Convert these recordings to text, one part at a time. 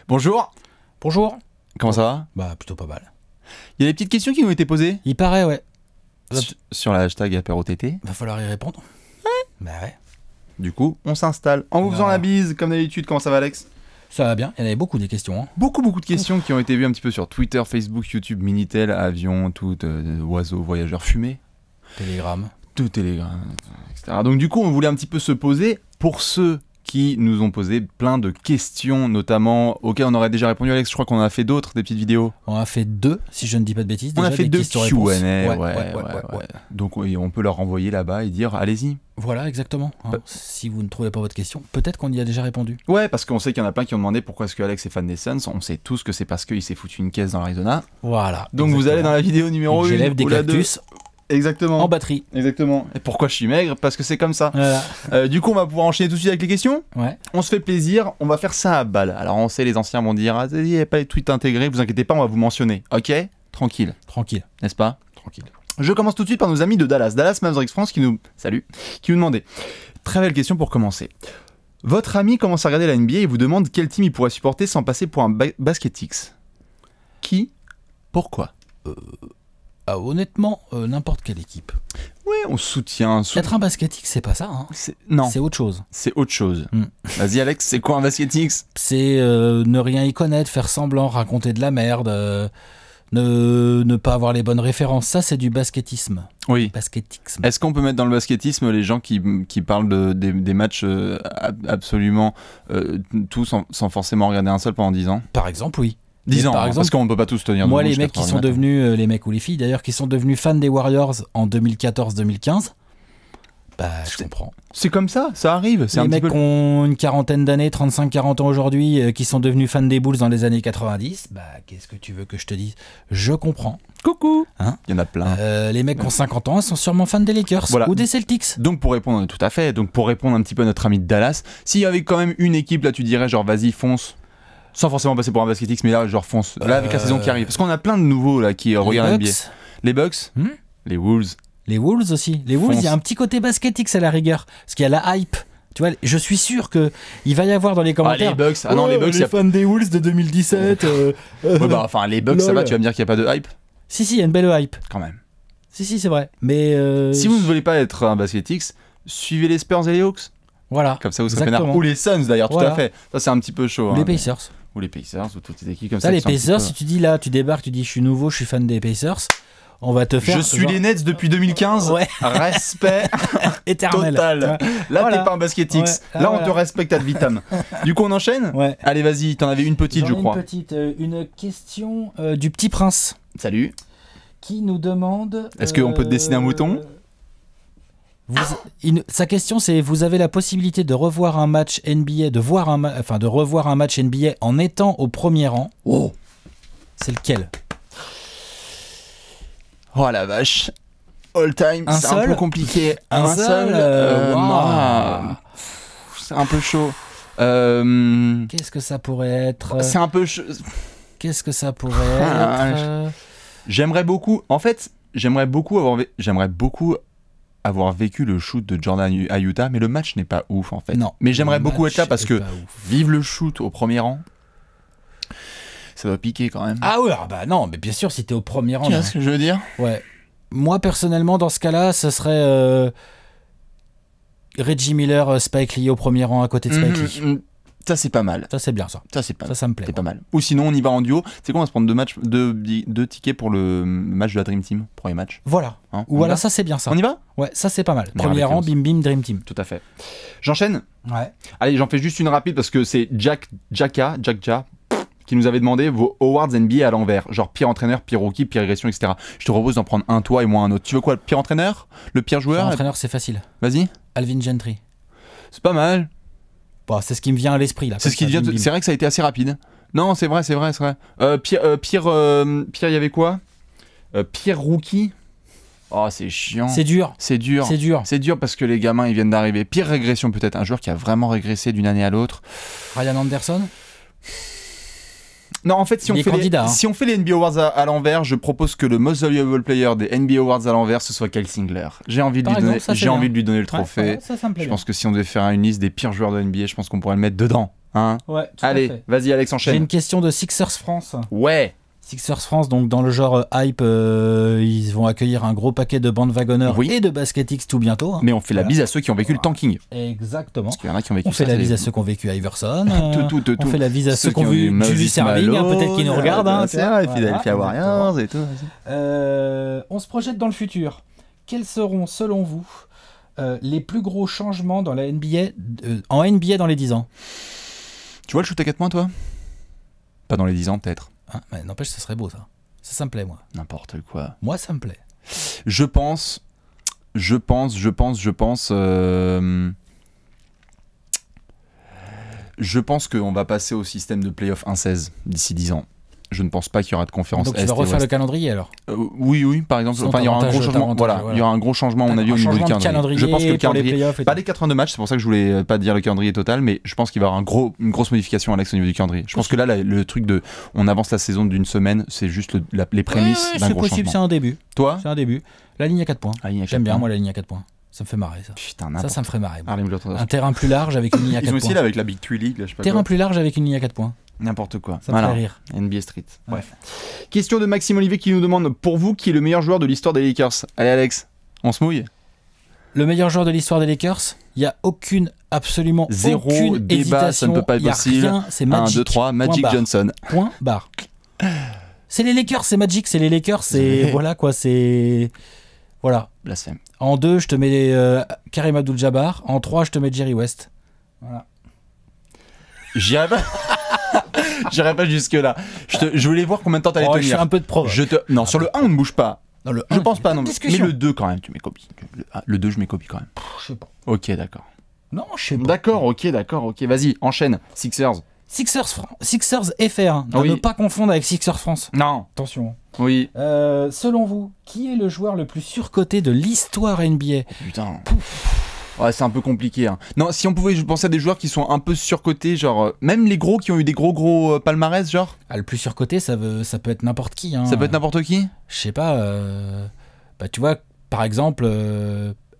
Bonjour. Bonjour. Comment ça va? Bah plutôt pas mal. Il y a des petites questions qui nous ont été posées. Il paraît, ouais. Sur la hashtag apéro-tété. Va falloir y répondre. Ouais. Bah ouais. Du coup, on s'installe. En vous faisant la bise, comme d'habitude. Comment ça va, Alex? Ça va bien. Il y en avait beaucoup des questions. Hein. Beaucoup de questions qui ont été vues un petit peu sur Twitter, Facebook, YouTube, Minitel, avion, tout, oiseaux, voyageurs fumés. Telegram. Tout Telegram, etc. Donc du coup, on voulait un petit peu se poser pour ceux qui nous ont posé plein de questions, notamment auxquelles on aurait déjà répondu, Alex. Je crois qu'on en a fait d'autres, des petites vidéos. On a fait 2, si je ne dis pas de bêtises. On déjà, a fait 2 Q&A, ouais. Donc oui, on peut leur renvoyer là-bas et dire, allez-y. Voilà, exactement. Hein. Si vous ne trouvez pas votre question, peut-être qu'on y a déjà répondu. Ouais, parce qu'on sait qu'il y en a plein qui ont demandé pourquoi est-ce que Alex est fan des Suns. On sait tous que c'est parce qu'il s'est foutu une caisse dans l'Arizona. Voilà. Donc vous allez dans la vidéo numéro 1. J'élève des cactus. Exactement. En batterie. Exactement. Et pourquoi je suis maigre? Parce que c'est comme ça. Voilà. Du coup, on va pouvoir enchaîner tout de suite avec les questions. Ouais. On se fait plaisir, on va faire ça à balle. Alors on sait, les anciens vont dire, ah, il n'y a pas les tweets intégrés, vous inquiétez pas, on va vous mentionner. Ok? Tranquille. Tranquille. N'est-ce pas? Tranquille. Je commence tout de suite par nos amis de Dallas Mavericks France qui nous demandaient. Très belle question pour commencer. Votre ami commence à regarder la NBA et vous demande quel team il pourrait supporter sans passer pour un Basketix. Qui? Pourquoi? Ah, honnêtement, n'importe quelle équipe. Ouais, on soutient. Être un basketix, c'est pas ça. Hein. Non. C'est autre chose. C'est autre chose. Vas-y, Alex, c'est quoi un basketix? C'est ne rien y connaître, faire semblant, raconter de la merde, ne pas avoir les bonnes références. Ça, c'est du basketisme. Oui. Basketixme. Est-ce qu'on peut mettre dans le basketisme les gens qui parlent des matchs absolument tous sans forcément regarder un seul pendant 10 ans? Par exemple, oui. 10 ans, par exemple, parce qu'on ne peut pas tous tenir. Moi, les mecs qui sont devenus, les mecs ou les filles d'ailleurs, qui sont devenus fans des Warriors en 2014-2015, bah je comprends. C'est comme ça arrive. Les mecs qui ont une quarantaine d'années, 35-40 ans aujourd'hui, qui sont devenus fans des Bulls dans les années 90, bah qu'est-ce que tu veux que je te dise? Je comprends. Coucou. Hein? Il y en a plein. Les mecs qui ont 50 ans, ils sont sûrement fans des Lakers ou des Celtics. Donc pour répondre, tout à fait, donc pour répondre un petit peu à notre ami de Dallas, s'il y avait quand même une équipe, là tu dirais genre vas-y fonce. Sans forcément passer pour un basketix, mais là, genre fonce. Là, avec la saison qui arrive. Parce qu'on a plein de nouveaux là qui regardent NBA. Les Bucks, les Wolves. Les Wolves aussi. Les Wolves, il y a un petit côté basketix à la rigueur. Parce qu'il y a la hype. Tu vois, je suis sûr qu'il va y avoir dans les commentaires. Ah, les Bucks. Ah non, les Bucks. Les fans des Wolves de 2017. Ouais, bah, enfin, les Bucks, ça va, tu vas me dire qu'il n'y a pas de hype? Si, il y a une belle hype. Quand même. Si, c'est vrai. Mais. Si vous ne voulez pas être un basketix, suivez les Spurs et les Hawks. Voilà. Comme ça, vous serez peinard. Ou les Suns d'ailleurs, tout à fait. Ça, c'est un petit peu chaud. Ou les Pacers. Ou les Pacers, ou toutes ces équipes comme ça. Les Pacers, si tu dis là, tu débarques, tu dis je suis nouveau, je suis fan des Pacers, on va te faire. Je suis les Nets depuis 2015. Ouais. Respect éternel. Total. Là, t'es pas un basketix. Ouais. Là, on te respecte ad vitam. Du coup, on enchaîne? Ouais. Allez, vas-y, t'en avais une petite, je crois. Une question du Petit Prince. Salut. Qui nous demande. Est-ce qu'on peut te dessiner un mouton? Sa question c'est: vous avez la possibilité de revoir un match NBA, de revoir un match NBA en étant au premier rang. Oh. C'est lequel? Oh la vache. All time, c'est un peu compliqué. Un seul wow. C'est un peu chaud. Qu'est-ce que ça pourrait être? C'est un peu chaud. Qu'est-ce que ça pourrait être? J'aimerais beaucoup. En fait, j'aimerais beaucoup avoir vécu le shoot de Jordan à Utah, mais le match n'est pas ouf en fait. Non. Mais j'aimerais beaucoup être là parce que vivre le shoot au premier rang, ça doit piquer quand même. Ah ouais, bah non, mais bien sûr, si t'es au premier rang. Tu vois ce que je veux dire? Ouais. Moi personnellement, dans ce cas-là, ce serait Reggie Miller, Spike Lee au premier rang à côté de Spike Lee. Ça c'est pas mal. Ça c'est bien ça. Ça me plaît. C'est pas mal. Ou sinon on y va en duo. C'est quoi, on va se prendre deux tickets pour le match de la Dream Team, premier match. Voilà. Hein, ou voilà, ça c'est bien ça. On y va? Ouais, ça c'est pas mal. Premier rang, bim bim, Dream Team. Tout à fait. J'enchaîne? Ouais. Allez, j'en fais juste une rapide parce que c'est Jack qui nous avait demandé vos awards NBA à l'envers. Genre pire entraîneur, pire rookie, pire régression, etc. Je te propose d'en prendre un toi et moi un autre. Tu veux quoi? Le pire entraîneur? Le pire joueur? Pire entraîneur, c'est facile. Vas-y. Alvin Gentry. C'est pas mal. Bon, c'est ce qui me vient à l'esprit là. C'est ce qui vient. C'est vrai que ça a été assez rapide. Non, c'est vrai. Pire, il y avait quoi? Pire rookie. Oh, c'est chiant. C'est dur parce que les gamins ils viennent d'arriver. Pire régression peut-être. Un joueur qui a vraiment régressé d'une année à l'autre. Ryan Anderson. Non, en fait, si on fait les NBA Awards à l'envers, je propose que le Most Valuable Player des NBA Awards à l'envers, ce soit Kyle Singler. J'ai envie de lui donner le trophée. Ça me plaît je pense que si on devait faire une liste des pires joueurs de NBA, je pense qu'on pourrait le mettre dedans. Hein Ouais, tout à Allez, fait. vas-y Alex, J'ai enchaîne. une question de Sixers France. Ouais. Sixers France, donc dans le genre hype, ils vont accueillir un gros paquet de bandwagoners Oui. et de BasketX tout bientôt. Hein. Mais on fait la Voilà. bise à ceux qui ont vécu le tanking. Exactement. Parce qu'il y en a qui ont vécu On fait ça, la c'est bise à des- ceux qui ont vécu Iverson. Tout. On fait la bise à ceux qui ont eu vu Moses Julius Erving, hein, peut-être qu'ils nous regardent. Hein, c'est vrai, Philadelphia Voilà, Warriors et tout. vas-y. on se projette dans le futur. Quels seront, selon vous, les plus gros changements dans la NBA, en NBA dans les 10 ans? Tu vois le shoot à 4 points, toi? Pas dans les 10 ans, peut-être. Hein, mais n'empêche, ça serait beau, ça. Ça me plaît, moi. N'importe quoi. Moi, ça me plaît. Je pense. Je pense qu'on va passer au système de playoff 1-16 d'ici 10 ans. Je ne pense pas qu'il y aura de conférence Donc, tu Est vas et refaire le Ouest. calendrier, alors? Oui, par exemple. Sinon, Enfin, il y aura un gros t'avantages, changement. Voilà, il y aura un gros changement, à mon avis, au niveau du calendrier. Je pense que le pour les calendrier. playoffs et Pas tout. des 82 matchs, c'est pour ça que je voulais pas dire le calendrier total, mais je pense qu'il va y avoir une grosse modification, Alex, au niveau du calendrier. Je pense que là, le truc de on avance la saison d'une semaine, c'est juste les prémices d'un c'est gros possible, c'est changement. un début. Toi C'est un début. La ligne à 4 points. Ah, il y a J'aime quatre bien, points. moi, la ligne à 4 points. Ça me fait marrer, ça. Putain, Ça n'importe. me ferait marrer. moi. Allez, me le retrouve. Un terrain plus large avec une ligne à 4 Ils ont aussi points. là avec la Big Three League, là, je sais pas Terrain quoi. plus large avec une ligne à 4 points. N'importe quoi. Ça me fait rire. NBA Street. Bref. Question de Maxime Olivier qui nous demande pour vous qui est le meilleur joueur de l'histoire des Lakers. Allez Alex, on se mouille. Le meilleur joueur de l'histoire des Lakers, il n'y a absolument Zéro aucune débat, hésitation. ça ne peut pas être Y a possible. rien, c'est 1, Magic. 2, 3, Magic Point barre. Johnson. Point barre. C'est les Lakers, c'est Magic, c'est les Lakers, c'est voilà quoi, c'est voilà. Blasphème. En 2, je te mets Karim Abdul-Jabbar. En 3, je te mets Jerry West. Voilà. J'irai pas. J'irai pas jusque là. Je voulais voir combien de temps t'allais Oh, je fais tenir. un peu de provoque. Non, sur le 1 on ne bouge pas. Dans le Je 1, pense pas non. Mais discussion. le 2 quand même, tu mets copie. Le 2 je mets copie quand même. Je sais pas. Ok, d'accord. Non, je sais pas. D'accord, ok. Vas-y, enchaîne. Sixers. Sixers FR, à Oui. ne pas confondre avec Sixers France. Non. Attention. Oui. Selon vous, qui est le joueur le plus surcoté de l'histoire NBA? Putain. Ouais, c'est un peu compliqué. Hein. Non, si on pouvait penser à des joueurs qui sont un peu surcotés, genre même les gros qui ont eu des gros palmarès, genre. Ah, le plus surcoté, ça peut être n'importe qui. Hein. Ça peut être n'importe qui. Je sais pas. Bah, tu vois, par exemple,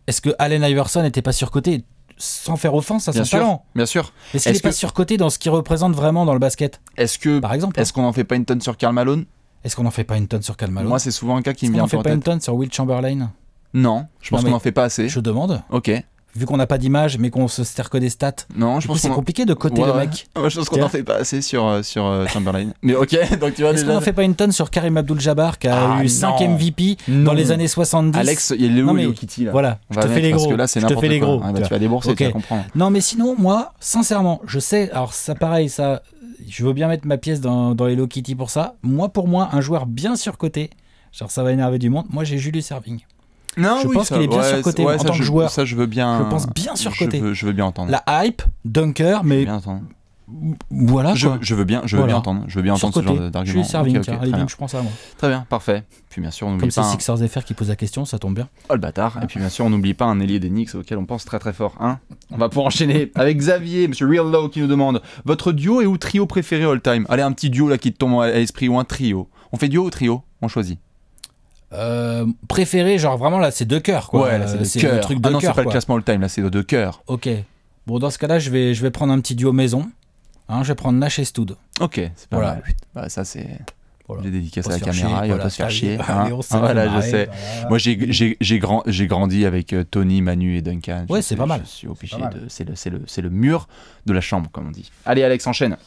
est-ce que Allen Iverson n'était pas surcoté sans faire offense à son Bien sûr. talent? Bien sûr. Est-ce qu'il Est-ce n'est pas que- surcoté dans ce qu'il représente vraiment dans le basket? Est-ce que Par exemple. est-ce qu'on en fait pas une tonne sur Karl Malone? Est-ce qu'on n'en fait pas une tonne sur Karl Malone? Moi, c'est souvent un cas qui Est-ce me qu'on vient n'en un peu fait en pas une tête. tonne sur Will Chamberlain? Non, je pense Non, qu'on mais en fait pas assez. Je demande. Ok. Vu qu'on n'a pas d'image, mais qu'on se sert que des stats. Non, je Du coup, pense c'est qu'on en... compliqué de coter Ouais, le ouais. mec. Ouais, je pense qu'on en fait pas assez sur Chamberlain. Mais ok, donc tu vois Est-ce qu'on déjà. n'en fait pas une tonne sur Karim Abdul-Jabbar qui a Ah, eu 5 non. MVP Non. dans les années 70? Alex, il y a Léo Non, et mais Léo Kitty là. Voilà, On je va te fais mettre, les parce gros. que là, c'est Je te n'importe fais les quoi. gros. Ouais, bah, tu vas débourser, Ok. tu vas comprendre. Non, mais sinon, moi, sincèrement, je sais, alors ça pareil, ça, je veux bien mettre ma pièce dans Hello Kitty pour ça. Pour moi, un joueur bien surcoté, genre ça va énerver du monde, moi j'ai Julius Erving. Non, Je pense qu'il est bien surcoté en tant que joueur. Ça, je veux bien. Je pense bien surcoté. Je veux bien entendre. La hype, dunker, Je veux mais bien entendre. voilà Je quoi. veux bien Voilà. entendre. Je veux bien entendre ce Surcoté. genre d'argument. Julius Erving, Ok, tiens, très allez, bien. bim, je prends ça moi. Très bien, parfait. Puis bien sûr, on Comme n'oublie c'est pas. Sixers FR qui pose la question, ça tombe bien. Oh le bâtard. Et puis bien sûr, on n'oublie pas un ailier des Knicks auquel on pense très très fort. Hein, on va pouvoir enchaîner avec Xavier, Monsieur Real Low qui nous demande votre duo et ou trio préféré all time. Allez, un petit duo là qui te tombe à l'esprit ou un trio. On fait duo ou trio? On choisit. Préféré, genre vraiment là, c'est deux cœurs quoi. Ouais, là c'est c'est de cœur. le truc de Ah non, cœur. c'est pas le quoi. classement all time, là c'est de cœur. Ok. Bon, dans ce cas-là, je vais prendre un petit duo maison. Hein, je vais prendre Nash et Stoud. Ok, c'est pas Voilà. mal. Bah, ça c'est. Voilà. J'ai dédicacé Pas à se la faire caméra, chier, il va voilà, pas se faire ça y est. chier. Allez, hein. on s'en Voilà, fait je marrer, sais. voilà. Moi j'ai grandi avec Tony, Manu et Duncan. Ouais, Je c'est sais- pas mal. Je suis obligé C'est pas mal. de. C'est le mur de la chambre, comme on dit. Allez, Alex, enchaîne.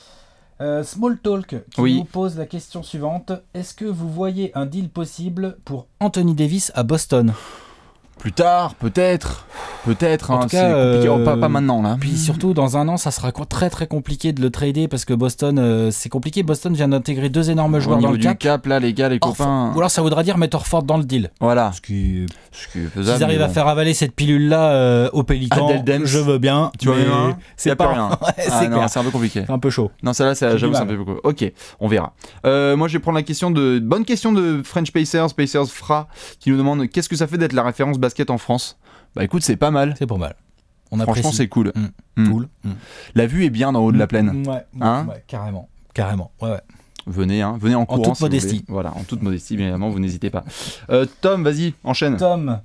Small Talk qui Oui. nous pose la question suivante. Est-ce que vous voyez un deal possible pour Anthony Davis à Boston? Plus tard, peut-être. Peut-être, En hein, tout c'est cas, compliqué. Oh, pas maintenant, là. Puis surtout, dans un an, ça sera très très compliqué de le trader parce que Boston, c'est compliqué. Boston vient d'intégrer deux énormes Au joueurs dans niveau le du cap. cap, là, les gars, les copains. Ou alors ça voudra dire mettre Orford dans le deal. Voilà. Ce qui, Ce qui est faisable. s'ils arrivent mais à bon. faire avaler cette pilule-là au Pélican, Adel Dems. je veux bien. Tu vois, mais même, hein, y c'est a pas plus rien. Ouais, Ah, c'est non, clair. c'est un peu compliqué. C'est un peu chaud. Non, celle-là, J'ai j'avoue, du c'est un mal. peu beaucoup. Ok, on verra. Moi, je vais prendre la question de. Bonne question de French Pacers, Pacers Fra, qui nous demande qu'est-ce que ça fait d'être la référence basket en France? Bah écoute, c'est pas mal. C'est pas mal. On Franchement, apprécie. c'est cool. Cool. La vue est bien en haut de la plaine. Ouais, Hein ouais, carrément. Carrément. Ouais, ouais. Venez, hein, venez en courant. toute si vous modestie. voulez. Voilà, en toute modestie, bien évidemment, vous n'hésitez pas. Tom, vas-y, enchaîne. Tom,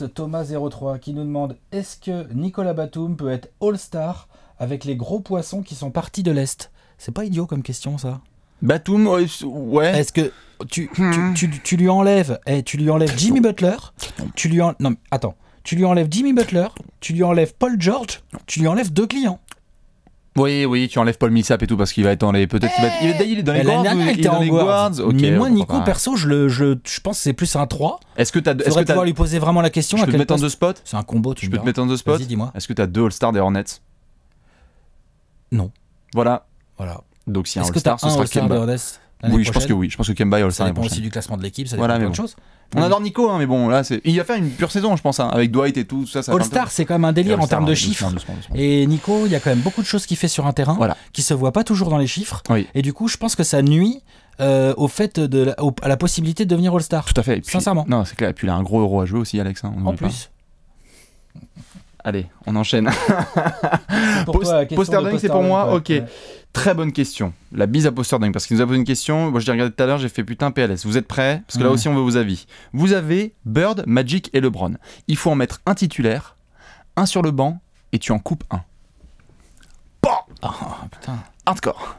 Thomas03 qui nous demande est-ce que Nicolas Batum peut être All-Star avec les gros poissons qui sont partis de l'Est. C'est pas idiot comme question, ça. Batum, ouais. Est-ce que tu lui enlèves Jimmy Butler, non, mais attends, tu lui enlèves Jimmy Butler, tu lui enlèves Paul George, tu lui enlèves 2 clients. Oui, tu enlèves Paul Millsap et tout parce qu'il va être dans les. Peut-être qu'il va être. Il est dans les guards. Il est dans les guards. Ok. Mais moi, Nico, perso, je pense que c'est plus un 3. Est-ce que t'as. Faudrait pouvoir lui poser vraiment la question. Je peux te mettre en 2 spots. C'est un combo, Je peux te mettre en 2 spots. Vas-y, dis-moi. Est-ce que t'as 2 All-Stars des Hornets? Non. Voilà. Est-ce Donc si un que t'as All-Star, ce un sera All-Star des Kemba. Hornets? Oui, je pense que oui. Je pense que Kemba est All-Star. Ça dépend aussi du classement de l'équipe, ça dépend Voilà, de mais plein de choses. On adore Nico, hein, mais bon, là, il va faire une pure saison, je pense, hein, avec Dwight et tout ça. All-Star, c'est quand même un délire en termes de chiffres. Doucement. Et Nico, il y a quand même beaucoup de choses qu'il fait sur un terrain qui se voient pas toujours dans les chiffres. Oui. Et du coup, je pense que ça nuit au fait à la possibilité de devenir All-Star. Tout à fait. Et puis, sincèrement. Non, c'est clair. Et puis il a un gros euro à jouer aussi, Alex. Hein, en plus. Allez, on enchaîne. Poster Dunk, c'est pour moi. Ok. Ouais. Très bonne question. La bise à Poster Dunk, parce qu'il nous a posé une question. Moi, je l'ai regardé tout à l'heure, j'ai fait putain PLS. Vous êtes prêts? Parce que là aussi, on veut vos avis. Vous avez Bird, Magic et LeBron. Il faut en mettre un titulaire, un sur le banc, et tu en coupes un. Bon, putain. hardcore.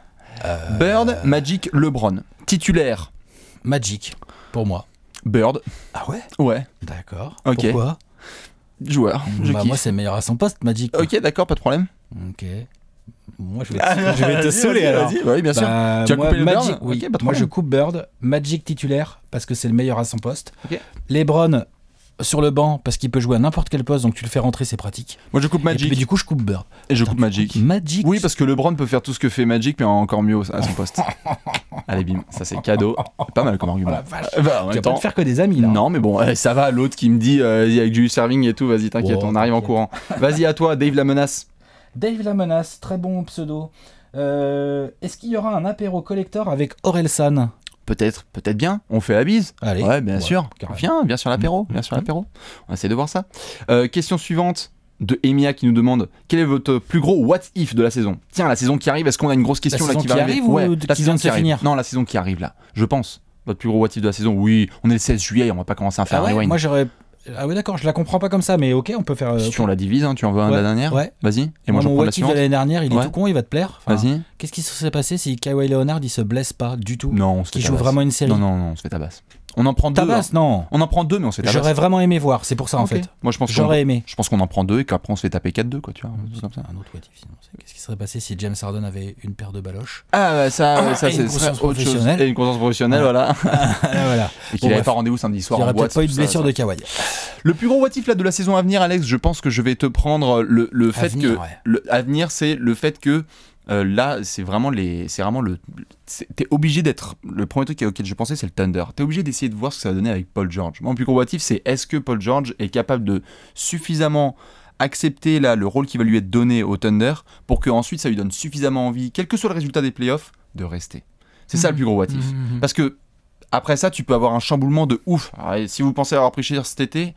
Bird, Magic, LeBron. Titulaire. Magic, pour moi. Bird. Ah ouais? Ouais. D'accord. Ok. Pourquoi? Joueur. Je kiffe. Moi, c'est meilleur à son poste, Magic. Ok, d'accord, pas de problème. Ok. Moi, je vais te saouler alors. Vas-y, oui, bien sûr. Tu as coupé le Magic, Bird? oui. Okay, pas de moi, je problème. coupe Bird, Magic titulaire parce que c'est le meilleur à son poste. Ok. LeBron sur le banc parce qu'il peut jouer à n'importe quel poste, donc tu le fais rentrer, c'est pratique. Moi, je coupe Magic. Et puis, du coup, je coupe Bird. Et je coupe Magic. Magic. Oui, parce que LeBron peut faire tout ce que fait Magic, mais encore mieux à son poste. Allez, bim, ça c'est cadeau. Pas mal comme argument. Oh la vache. Bah, en Tu même vas pas temps, te faire que des amis là. non, mais bon, ça va. L'autre qui me dit avec du serving et tout, vas-y, t'inquiète, Oh, on arrive en t'inquiète. courant. Vas-y, à toi, Dave la menace. Dave la menace, très bon pseudo. Est-ce qu'il y aura un apéro collector avec Orelsan? Peut-être bien. On fait la bise. Allez. Ouais, bien sûr. carrément. Viens sur l'apéro. Viens sur l'apéro. On va essayer de voir ça. Question suivante de Emilia qui nous demande quel est votre plus gros what if de la saison? Tiens, la saison qui arrive, est-ce qu'on a une grosse question La là saison qui va qui arriver? arrive ou Ouais, qui la vient saison de qui se arrive. finir? Non, la saison qui arrive là. Je pense. Votre plus gros what if de la saison? Oui, on est le 16 juillet, on va pas commencer à faire Ah un ouais, rewind. moi j'aurais. Ah ouais, d'accord, je la comprends pas comme ça, mais ok, on peut faire. Si tu on la divise, hein, tu en veux un de la dernière? Ouais. Vas-y. Et moi, Mon j'en prends what la if de suivante. l'année dernière, il est Ouais. tout con, il va te plaire. Enfin, Vas-y. qu'est-ce qui se serait passé si Kawhi Leonard il se blesse pas du tout? Non, on se fait Qui joue tabasse. vraiment une série. Non, on se fait tabasse. On en prend deux. Tabasse, hein. non. On en prend deux, mais on se fait tabasse. J'aurais vraiment aimé voir, c'est pour ça en Ok. fait. Moi, je pense J'aurais aimé. qu'on en prend deux et qu'après on se fait taper 4-2, quoi, tu vois. c'est comme ça. Un autre what if, sinon. Qu'est-ce qui serait passé si James Harden avait une paire de baloches? Ah, ça, et c'est une conscience autre chose. professionnelle. Et une conscience professionnelle, voilà. Voilà. Et qu'il Bon, n'avait bref. pas rendez-vous samedi Il soir n'y en aurait boîte. peut-être pas eu de tout ça, blessure ça. de Kawhi. Le plus gros what if là de la saison à venir, Alex, je pense que je vais te prendre le fait venir, que ouais. le à venir, c'est le fait que là, c'est vraiment t'es obligé d'être. Le premier truc auquel je pensais, c'est le Thunder. T'es obligé d'essayer de voir ce que ça va donner avec Paul George. Mon plus gros what if, c'est est-ce que Paul George est capable de suffisamment accepter là le rôle qui va lui être donné au Thunder pour que ensuite ça lui donne suffisamment envie, quel que soit le résultat des playoffs, de rester. C'est ça le plus gros what if. Parce que après ça, tu peux avoir un chamboulement de ouf. Alors, et si vous pensez avoir pris cher cet été,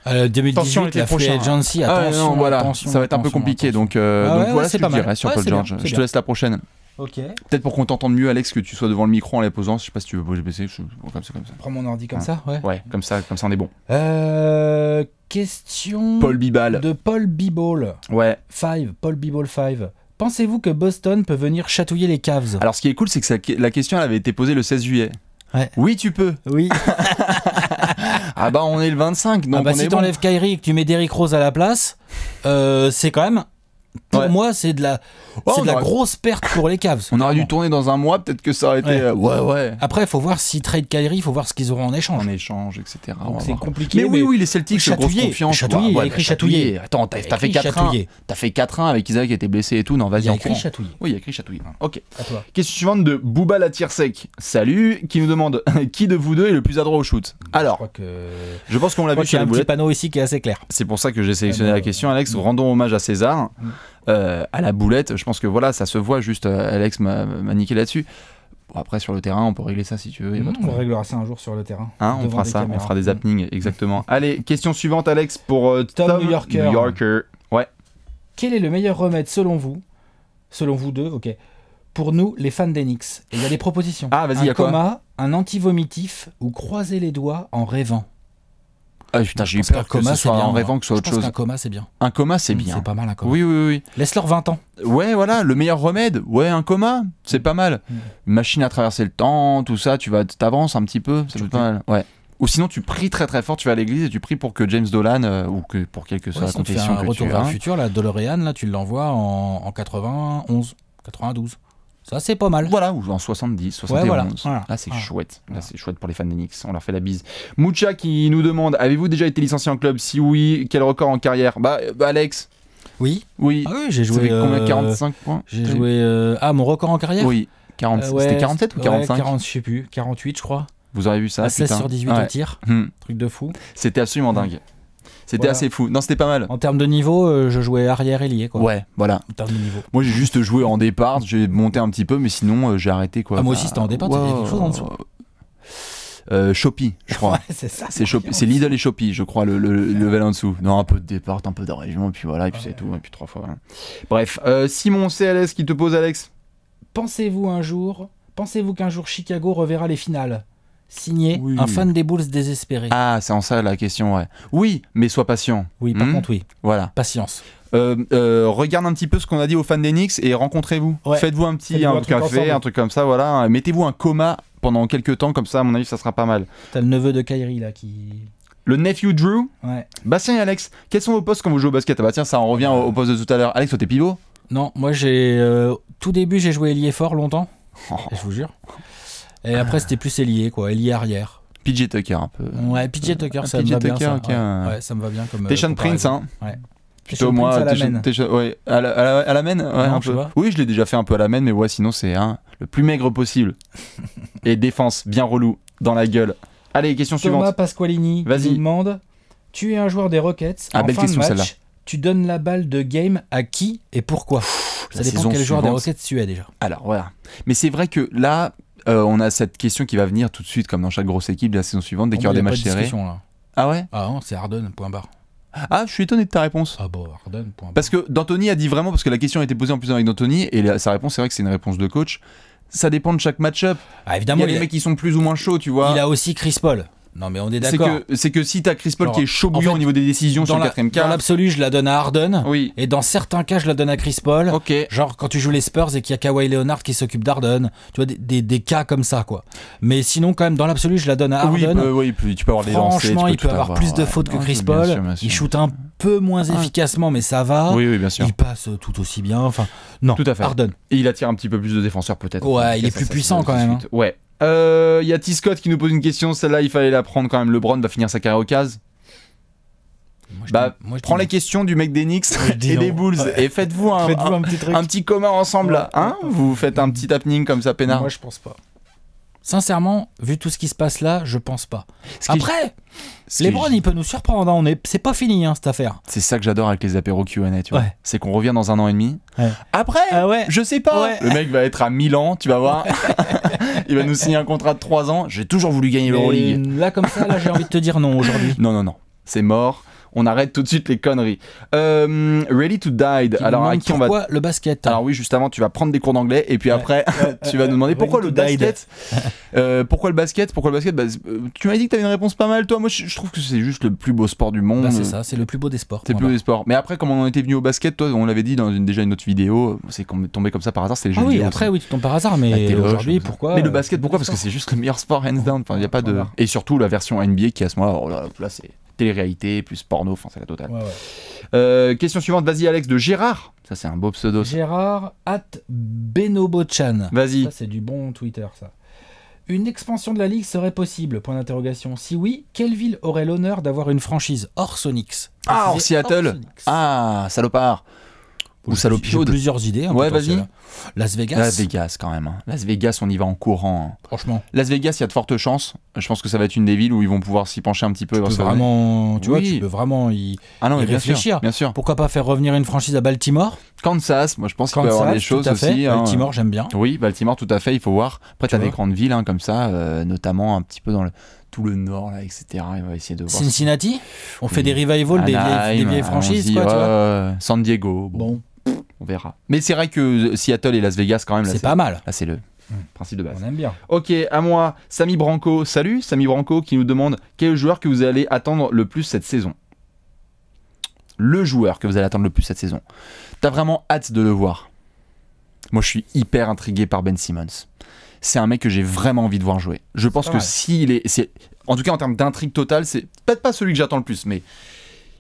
2018, Attention, l'été la free prochain. agency, ah ouais, attention, non, voilà, attention, ça va être un peu attention, compliqué. attention. Donc, ouais, voilà c'est ce que pas je mal. dirais sur Ouais, Paul c'est George. bien, c'est Je te bien. laisse la prochaine. Ok. Peut-être pour qu'on t'entende mieux, Alex, que tu sois devant le micro en les posant. Je sais pas si tu veux bouger PC. Comme ça. Prends mon ordi comme Ouais. ça, ouais. Ouais, comme ça on est bon. Question Paul Bibal. de Paul B-Ball Ouais. 5. Paul B-Ball 5. Pensez-vous que Boston peut venir chatouiller les Cavs? Alors, ce qui est cool, c'est que la question elle avait été posée le 16 juillet. Ouais. Oui, tu peux. Oui. Ah bah, on est le 25, donc on si est bon. t'enlèves Kyrie et que tu mets Derrick Rose à la place, c'est quand même. Pour Ouais. moi, c'est de la, Ouais, c'est on de la aurait- grosse perte pour les Cavs. On aurait dû Vraiment. tourner dans un mois, peut-être que ça aurait été. Ouais. Ouais. Après, il faut voir s'ils trade Kyrie, il faut voir ce qu'ils auront en échange. En échange, etc. On Donc va c'est voir. compliqué. Mais oui, les Celtics, grosse Chatouiller, confiance. chatouiller, il y a écrit chatouiller. Attends, t'as fait écrit 4-1. chatouiller. T'as fait 4-1 avec Isaac qui était blessé et tout. Non, vas-y, Il y a en écrit courant. chatouiller. Oui, il y a écrit chatouiller. Ok. À toi. Question suivante de Booba la tire sec. Salut, qui nous demande qui de vous deux est le plus adroit au shoot? Je Alors, crois que. je pense qu'on l'a Je crois vu qu'il y sur a les un petit boulettes. panneau ici qui est assez clair. C'est pour ça que j'ai sélectionné la question, Alex. Mm. Rendons hommage à César. Mm. À la boulette, je pense que voilà, ça se voit juste. Alex m'a niqué là-dessus. Bon, après, sur le terrain, on peut régler ça si tu veux. Y a pas de On problème. réglera ça un jour sur le terrain. Hein, on devant fera des ça, caméras. on fera des happenings, exactement. Allez, question suivante, Alex, pour Tom New Yorker. Ouais. Quel est le meilleur remède selon vous deux, ok, pour nous, les fans d'Enix? Et il y a des propositions. Ah, vas-y, un y a quoi coma, un anti-vomitif ou croiser les doigts en rêvant. Ah putain, j'ai eu pense qu'un peur que coma, ce soit c'est bien, en moi. rêvant que ce soit Je autre pense chose. qu'un coma, c'est bien. Un coma, c'est bien. C'est pas mal un coma. Oui, oui, oui. Laisse-leur 20 ans. Ouais, voilà, le meilleur remède. Ouais, un coma, c'est pas mal. Une machine à traverser le temps, tout ça, t'avances un petit peu, ça peut être pas mal. Ouais. Ou sinon, tu pries très très fort, tu vas à l'église et tu pries pour que James Dolan, ou que pour quelle que soit la Sinon, tu fais confession un que retour tu vers as. le futur, la DeLorean, là, tu l'envoies en 91, 92. Ça, c'est pas mal. Voilà, ou en 70, 71. voilà. Là, c'est Voilà. chouette. Là, c'est chouette pour les fans d'Enix. On leur fait la bise. Mucha qui nous demande, avez-vous déjà été licencié en club? Si oui, quel record en carrière? Bah, Alex. Oui. Oui. Ah oui, j'ai Ça joué. fait combien? 45 points? J'ai joué. Mon record en carrière? Oui. 40, Ouais, c'était 47 ou 45? 40, je sais plus. 48, je crois. Vous aurez vu ça? À 16 putain. sur 18 Ouais. au tir. Truc de fou. C'était absolument dingue. C'était Voilà. assez fou. Non, c'était pas mal. En termes de niveau, je jouais arrière ailier, quoi. Ouais, voilà. En termes de niveau. Moi, j'ai juste joué en départ, j'ai monté un petit peu, mais sinon, j'ai arrêté quoi. Ah, moi aussi, c'était en départ, il y avait quelque chose en dessous. Shopee, je crois. Ouais, c'est ça. C'est Shopee, c'est Lidl et Shopee, je crois, le level en dessous. Non, un peu de départ, un peu de région, et puis voilà, et puis c'est tout, et puis 3 fois. Voilà. Bref, Simon CLS qui te pose, Alex. Pensez-vous qu'un jour Chicago reverra les finales? Signé, Oui. un fan des Bulls désespéré. Ah, c'est en ça la question, ouais. Oui, mais sois patient. Oui, par contre, oui. Voilà. Patience. Regarde un petit peu ce qu'on a dit aux fans d'Enix et rencontrez-vous. Ouais. Faites-vous un petit Faites-vous un un truc café, ensemble. un truc comme ça, voilà. Mettez-vous un coma pendant quelques temps, comme ça, à mon avis, ça sera pas mal. T'as le neveu de Kyrie, là, qui... Le nephew Drew. Ouais. Bastien et Alex, quels sont vos postes quand vous jouez au basket? Ah bah tiens, ça en revient au poste de tout à l'heure. Alex, toi, t'es pivot? Non, moi, tout début, j'ai joué ailier fort longtemps. Je vous jure. Et après, c'était plus ailier, quoi. Ailier arrière. PJ Tucker, un peu. Ouais, PJ Tucker, ça PJ me va bien, Tucker, ça. ok, Ouais, ça me va bien comme... Tayshaun Prince, comparaison. hein. Ouais. Plutôt Tayshaun moi, Prince à la Tayshaun- main. Tayshaun- ouais, à la main, ouais, un je sais peu. pas. Oui, je l'ai déjà fait un peu à la main, mais ouais, sinon c'est le plus maigre possible. Et défense, bien relou, dans la gueule. Allez, question Thomas suivante. Pasqualini Vas-y. nous demande: tu es un joueur des Rockets. Ah, en belle fin question, de celle-là. match, tu donnes la balle de game à qui et pourquoi? Ça la dépend saison quel joueur des suivante. Rockets tu es déjà. Alors voilà. Mais c'est vrai que là, on a cette question qui va venir tout de suite, comme dans chaque grosse équipe de la saison suivante, dès qu'il y aura des matchs serrés. Là. Ah ouais? Ah non, c'est Harden, point barre. Ah, je suis étonné de ta réponse. Ah bon, Harden, point barre. Parce que D'Antoni a dit vraiment, parce que la question a été posée en plus avec D'Antoni, et sa réponse, c'est vrai que c'est une réponse de coach. Ça dépend de chaque match-up. Ah, Il y évidemment, a les mecs qui sont plus ou moins chauds, tu vois. il a aussi Chris Paul. Non, mais on est d'accord. C'est que si t'as Chris Paul Genre, qui est chaud bouillant en fait, au niveau des décisions sur Dans le quatrième dans quart. l'absolu, je la donne à Harden. Oui. Et dans certains cas, je la donne à Chris Paul. Ok. Genre quand tu joues les Spurs et qu'il y a Kawhi Leonard qui s'occupe d'Harden. Tu vois, des cas comme ça, quoi. Mais sinon, quand même, dans l'absolu, je la donne à Oui, Harden. oui, tu peux avoir des lancers. Franchement, il peut tout avoir plus de fautes que Ouais, Chris bien Paul. sûr, bien sûr. Il shoot un peu moins efficacement, mais ça va. Oui, oui, bien sûr. Il passe tout aussi bien. Enfin, non, Tout à fait. Harden. Et il attire un petit peu plus de défenseurs, peut-être. Ouais, il est Ça, plus ça, puissant ça, quand ça, même, suite. Ouais. Il y a T-Scott qui nous pose une question. Celle-là, il fallait la prendre quand même. LeBron va finir sa carrière au case. Moi, je Bah, dis- moi, je prends dis les non. questions du mec d'Enix je dis et non. des Bulls Ouais. et faites-vous un petit truc. un petit commun ensemble là, hein. Vous faites un petit happening comme ça, peinard. Moi, je pense pas. Sincèrement, vu tout ce qui se passe là, je pense pas. Ce qui- Après, ce qui- LeBron, il peut nous surprendre. Hein. C'est pas fini, hein, cette affaire. C'est ça que j'adore avec les apéros Q&A, tu vois. Ouais. C'est qu'on revient dans 1 an et demi. Ouais. Après, Ah ouais. je sais pas. Ouais. Le mec va être à Milan, tu vas voir. Il va nous signer un contrat de 3 ans. J'ai toujours voulu gagner l'Euroleague. Mais là, comme ça, là, j'ai envie de te dire non aujourd'hui. Non, non, non. C'est mort. On arrête tout de suite les conneries. Ready to Die. Qui Alors, nous à demande qui on va. pourquoi le basket? Alors, oui, juste avant, tu vas prendre des cours d'anglais et puis après, tu vas nous demander pourquoi le Ready to Die. basket. Pourquoi le basket? Pourquoi le basket? Bah, tu m'as dit que tu avais une réponse pas mal, toi. Moi, je trouve que c'est juste le plus beau sport du monde. Bah, c'est ça, c'est le plus beau des sports. C'est le plus beau des sports. Mais après, comme on en était venu au basket, toi, on l'avait dit dans déjà une autre vidéo, c'est tombé comme ça par hasard, c'est les jeux Ah oui, vidéo après, aussi. oui, tu tombes par hasard, La mais téloche, aujourd'hui, comme ça. pourquoi Mais le basket, pourquoi? Parce que c'est juste le meilleur sport, hands down. Enfin, y a pas de. Voilà. Et surtout la version NBA qui à ce moment-là, oh là, c'est télé-réalité plus porno, enfin c'est la totale. Ouais, ouais. Question suivante, vas-y Alex, de Gérard. Ça c'est un beau pseudo. Gérard @Benobochan. Vas-y. Ça, c'est du bon Twitter, ça. Une expansion de la ligue serait possible? Point d'interrogation. Si oui, quelle ville aurait l'honneur d'avoir une franchise hors Sonics? Ah, hors Précisé, Seattle. Sonics. Ah, salopard. Ou J'ai salopiaude. plusieurs idées. Hein, Ouais, potentielles. vas-y. Las Vegas. Las Vegas quand même. Hein. Las Vegas, on y va en courant. Hein. Franchement. Las Vegas, il y a de fortes chances. Je pense que ça va être une des villes où ils vont pouvoir s'y pencher un petit peu. Tu voir peux ça va vraiment, tu vois, Oui. tu peux vraiment y Ah non, mais y bien sûr, réfléchir. bien sûr. Pourquoi pas faire revenir une franchise à Baltimore? Kansas, moi je pense qu'il peut y avoir des choses tout à fait. aussi. hein. Baltimore, j'aime bien. Oui, Baltimore, tout à fait, il faut voir. Après, t'as vois. des grandes villes hein, comme ça, notamment un petit peu dans tout le nord, là, etc. On va essayer de voir. Cincinnati, on Oui. fait des revivals des Anaheim, vieilles franchises, allons-y, quoi, tu vois. San Diego, bon, Bon, on verra. Mais c'est vrai que Seattle et Las Vegas, quand même, là, c'est pas mal. là, c'est le. Principe de base. On aime bien. Ok, à moi, Samy Branco. Salut, Samy Branco qui nous demande quel est le joueur que vous allez attendre le plus cette saison. Le joueur que vous allez attendre le plus cette saison. T'as vraiment hâte de le voir. Moi, je suis hyper intrigué par Ben Simmons. C'est un mec que j'ai vraiment envie de voir jouer. Je pense que s'il est... En tout cas, en termes d'intrigue totale, c'est peut-être pas celui que j'attends le plus, mais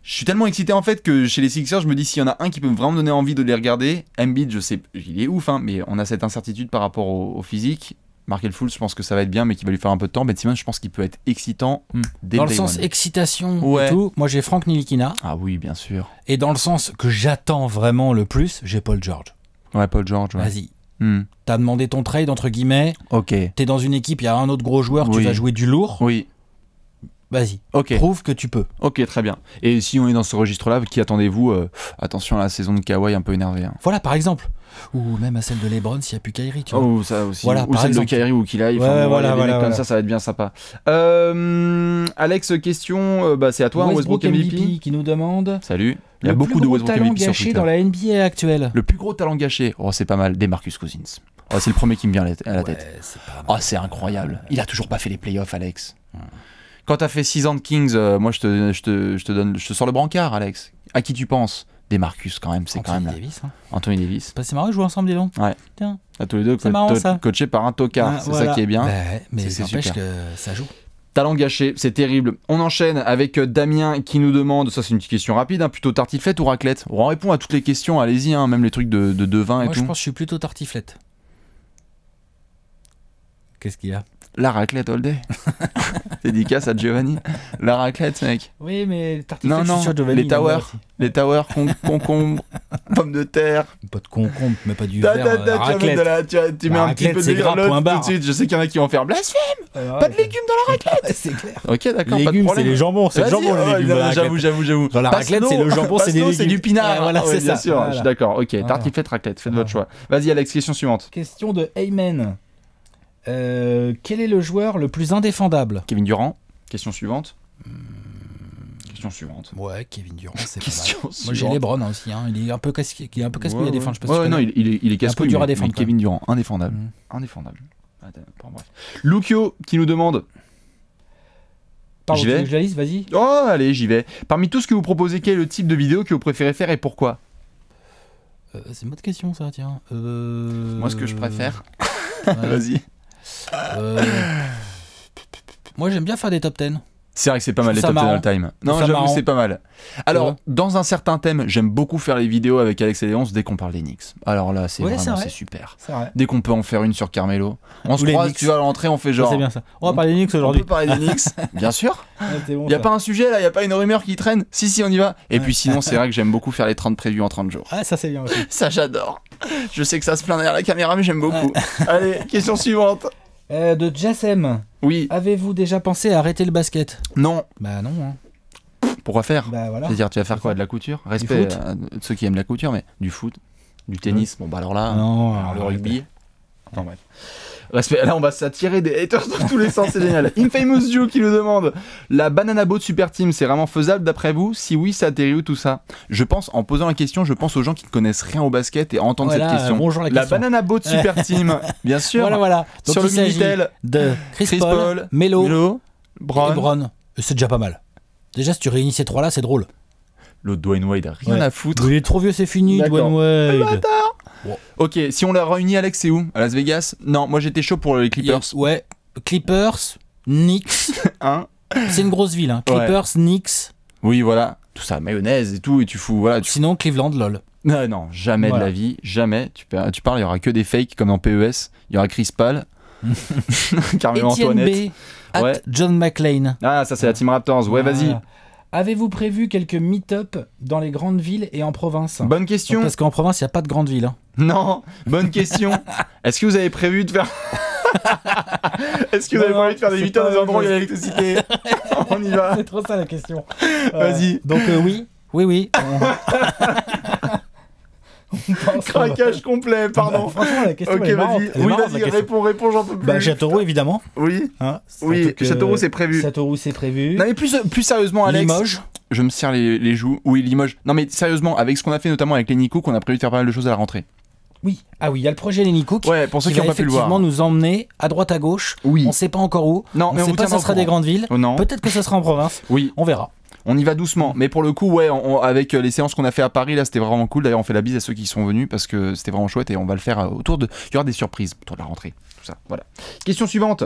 je suis tellement excité en fait que chez les Sixers, je me dis s'il y en a un qui peut vraiment me donner envie de les regarder. Embiid, je sais, il est ouf, hein, mais on a cette incertitude par rapport au physique. Markel Fultz, je pense que ça va être bien, mais qu'il va lui faire un peu de temps. Ben Simmons, je pense qu'il peut être excitant dès dans le le day sens one. excitation et tout, moi j'ai Frank Ntilikina. Ah oui, bien sûr. Et dans le sens que j'attends vraiment le plus, j'ai Paul George. Ouais, Paul George. Ouais. Vas-y. T'as demandé ton trade, entre guillemets. Ok. T'es dans une équipe, il y a un autre gros joueur, tu vas jouer du lourd. Oui. Vas-y. Ok. Prouve que tu peux. Ok, très bien. Et si on est dans ce registre-là, qui attendez-vous attention à la saison de Kawhi un peu énervé. Hein. Voilà, par exemple. Ou même à celle de LeBron s'il n'y a plus Kyrie, tu vois. Oh, ça aussi. Voilà, ou celle de Kyrie ou qu'il aille. Enfin, voilà, des mecs comme ça va être bien sympa. Alex, question, c'est à toi, Westbrook MVP qui nous demande. Salut. Il y a beaucoup de Westbrook MVP sur Twitter. dans la NBA actuelle. Le plus gros talent gâché, oh c'est pas mal, DeMarcus Cousins. Oh, c'est le premier qui me vient à la tête. C'est pas mal. Oh, c'est incroyable. Il a toujours pas fait les playoffs, Alex. Quand t'as fait 6 ans de Kings, moi je te sors le brancard, Alex. À qui tu penses? DeMarcus quand même, c'est quand même là. Davis, hein. Anthony Davis. C'est marrant de jouer ensemble, dis donc. Ouais. Tiens. À tous les deux, C'est marrant, ça. coachés par un tocard. C'est ça qui est bien. Mais c'est n'empêche super. que ça joue. Talent gâché, c'est terrible. On enchaîne avec Damien qui nous demande, ça c'est une petite question rapide, hein, plutôt tartiflette ou raclette? On répond à toutes les questions, allez-y, hein, même les trucs de vin et Moi tout. je pense que je suis plutôt tartiflette. Qu'est-ce qu'il y a? La raclette all day. Dédicace à Giovanni. La raclette, mec. Oui, mais tartiflette, Non, je suis sûr, Giovanni, les towers. Les towers, concombre, pommes de terre. Pas de concombre, mais pas du verre. Tu mets un petit peu de gras, l'autre point tout barre. de suite. Je sais qu'il y en a qui vont faire blasphème. Pas de légumes dans la raclette. C'est clair. Ok, d'accord, Les pas de légumes, problème. c'est les jambons. C'est le Vas-y, jambon, les légumes. dans la raclette. J'avoue. Dans la raclette, c'est le jambon, c'est des légumes. C'est du pinard. Voilà, c'est bien ça. sûr, Voilà. je suis d'accord. Ok, Voilà. tartiflette, raclette, faites votre choix. Vas-y, Alex, question suivante. Question de Heyman. Quel est le joueur le plus indéfendable? Kevin Durant, question suivante. Question suivante. Ouais, Kevin Durant, c'est pas Question mal. Moi j'ai suivante. LeBron aussi, hein. Il est un peu casse-couille à défendre. Je sais pas si Ouais, tu non, connais. il est casse-couille. peu dur à mais défendre, Kevin Durant, indéfendable. Indéfendable. Attends, bon, bref. Lucio qui nous demande. Pardon, J'y tu veux vais. que je la lise, vas-y. Oh, allez, j'y vais. Parmi tout ce que vous proposez, quel est le type de vidéo que vous préférez faire et pourquoi? C'est une bonne question, ça, tiens. Moi, ce que je préfère. Ouais. Vas-y. Moi, j'aime bien faire des top 10. C'est vrai que c'est pas mal les Ça top 10 marrant. all time. Non, Ça j'avoue, marrant. c'est pas mal. Alors, Ouais. dans un certain thème, j'aime beaucoup faire les vidéos avec Alex et Léonce dès qu'on parle des Knicks. Alors là, c'est Ouais, vraiment c'est vrai. c'est super. C'est vrai. Dès qu'on peut en faire une sur Carmelo. On se les croise, Knicks. tu vas à l'entrée, on fait genre. C'est bien ça. On va parler des Knicks On aujourd'hui. peut parler des Knicks, bien sûr. C'est bon, Y a ça. pas un sujet là, y a pas une rumeur qui traîne. Si, on y va. Et Ouais. puis sinon, c'est vrai que j'aime beaucoup faire les 30 previews en 30 jours. Ah, ça, c'est bien aussi. Ça, j'adore. Je sais que ça se plaint derrière la caméra, mais j'aime beaucoup. Allez, question suivante. De Jassem. Oui, Avez-vous déjà pensé à arrêter le basket? non. Bah non. Hein. Pourquoi faire? Bah voilà. C'est-à-dire, tu vas faire C'est quoi? ça. De la couture? Respect foot. à ceux qui aiment la couture, mais du foot, du tennis. Bon, bah alors là, Non, alors le arrête. rugby. Enfin bref. Respect. Là, on va s'attirer des haters dans tous les sens, c'est génial. Infamous Joe qui nous demande la Banana Boat Super Team, c'est vraiment faisable d'après vous? Si oui, ça atterrit où tout ça? Je pense, en posant la question, je pense aux gens qui ne connaissent rien au basket et à entendre Voilà, cette question. bonjour la La question. Banana Boat Super Team, bien sûr. Voilà. Donc, Sur il le s'agit Minitel, de Chris Paul, Melo Melo, et Brown. Bron. C'est déjà pas mal. Déjà, si tu réunis ces trois-là, c'est drôle. L'autre Dwayne Wade a rien Ouais. à foutre. Il est trop vieux, c'est fini, D'accord. Dwayne Wade. Ok, si on l'a réuni, Alex, c'est où? À Las Vegas? Non, moi j'étais chaud pour les Clippers. Ouais, Clippers, Knicks. Hein? C'est une grosse ville, hein. Clippers, Knicks. Oui, voilà. Tout ça, mayonnaise et tout, et tu fous. Voilà, Sinon, Cleveland, lol. Non, jamais Voilà. de la vie, jamais. Tu parles, il y aura que des fakes comme dans PES. Il y aura Chris Paul, Carmelo Etienne Antoinette. B. At Ouais. John McClane. Ah, ça c'est la Team Raptors. Ouais, vas-y. Voilà. Avez-vous prévu quelques meet-up dans les grandes villes et en province? Bonne question. Parce qu'en province, il n'y a pas de grandes villes. Hein. Non, bonne question. Est-ce que vous avez prévu de faire. Est-ce que vous avez Non, prévu de faire des c'est meet-ups pas dans des endroits où il y a vrai. l'électricité? On y va. C'est trop ça la question. Vas-y. Donc oui. Oui. On pense Craquage complet, pardon. Franchement, la question Ok, elle est marrante. vas-y. Elle est Oui, marrante, vas-y, la question. réponds, j'en peux plus. Bah, Châteauroux, évidemment. Oui, Hein, oui, surtout que Châteauroux, c'est prévu. Châteauroux, c'est prévu. Non, mais plus sérieusement, Alex. Limoges. Je me serre les joues. Oui, Limoges. Non, mais sérieusement, avec ce qu'on a fait notamment avec les Nico, qu'on a prévu de faire pas mal de choses à la rentrée. Oui, ah oui, il y a le projet Lenny Cook. Ouais, pour ceux qui qui n'ont va pas pu le voir. effectivement nous emmener à droite à gauche. Oui. On sait pas encore où. Non, on mais on sait vous pas si tiendra ça sera au des courant. grandes villes. Oh non. Peut-être que ce sera en province. Oui. On verra. On y va doucement, mais pour le coup, ouais, avec les séances qu'on a fait à Paris, là, c'était vraiment cool. D'ailleurs, on fait la bise à ceux qui sont venus parce que c'était vraiment chouette et on va le faire autour de. Il y aura des surprises autour de la rentrée, tout ça. Voilà. Question suivante.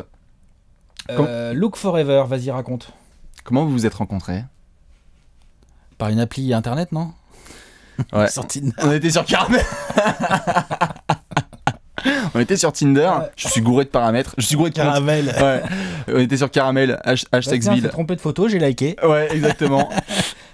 Look Forever, vas-y, raconte. Comment vous vous êtes rencontrés? Par une appli internet, non? Ouais. Sur Tinder. On était sur Caramel. On était sur Tinder. Ouais. Je suis gouré de paramètres. Je suis gouré de comptes. Caramel. Ouais. On était sur Caramel, Bah, tiens, #Sexville. t'es trompé de photo, j'ai liké. Ouais, exactement.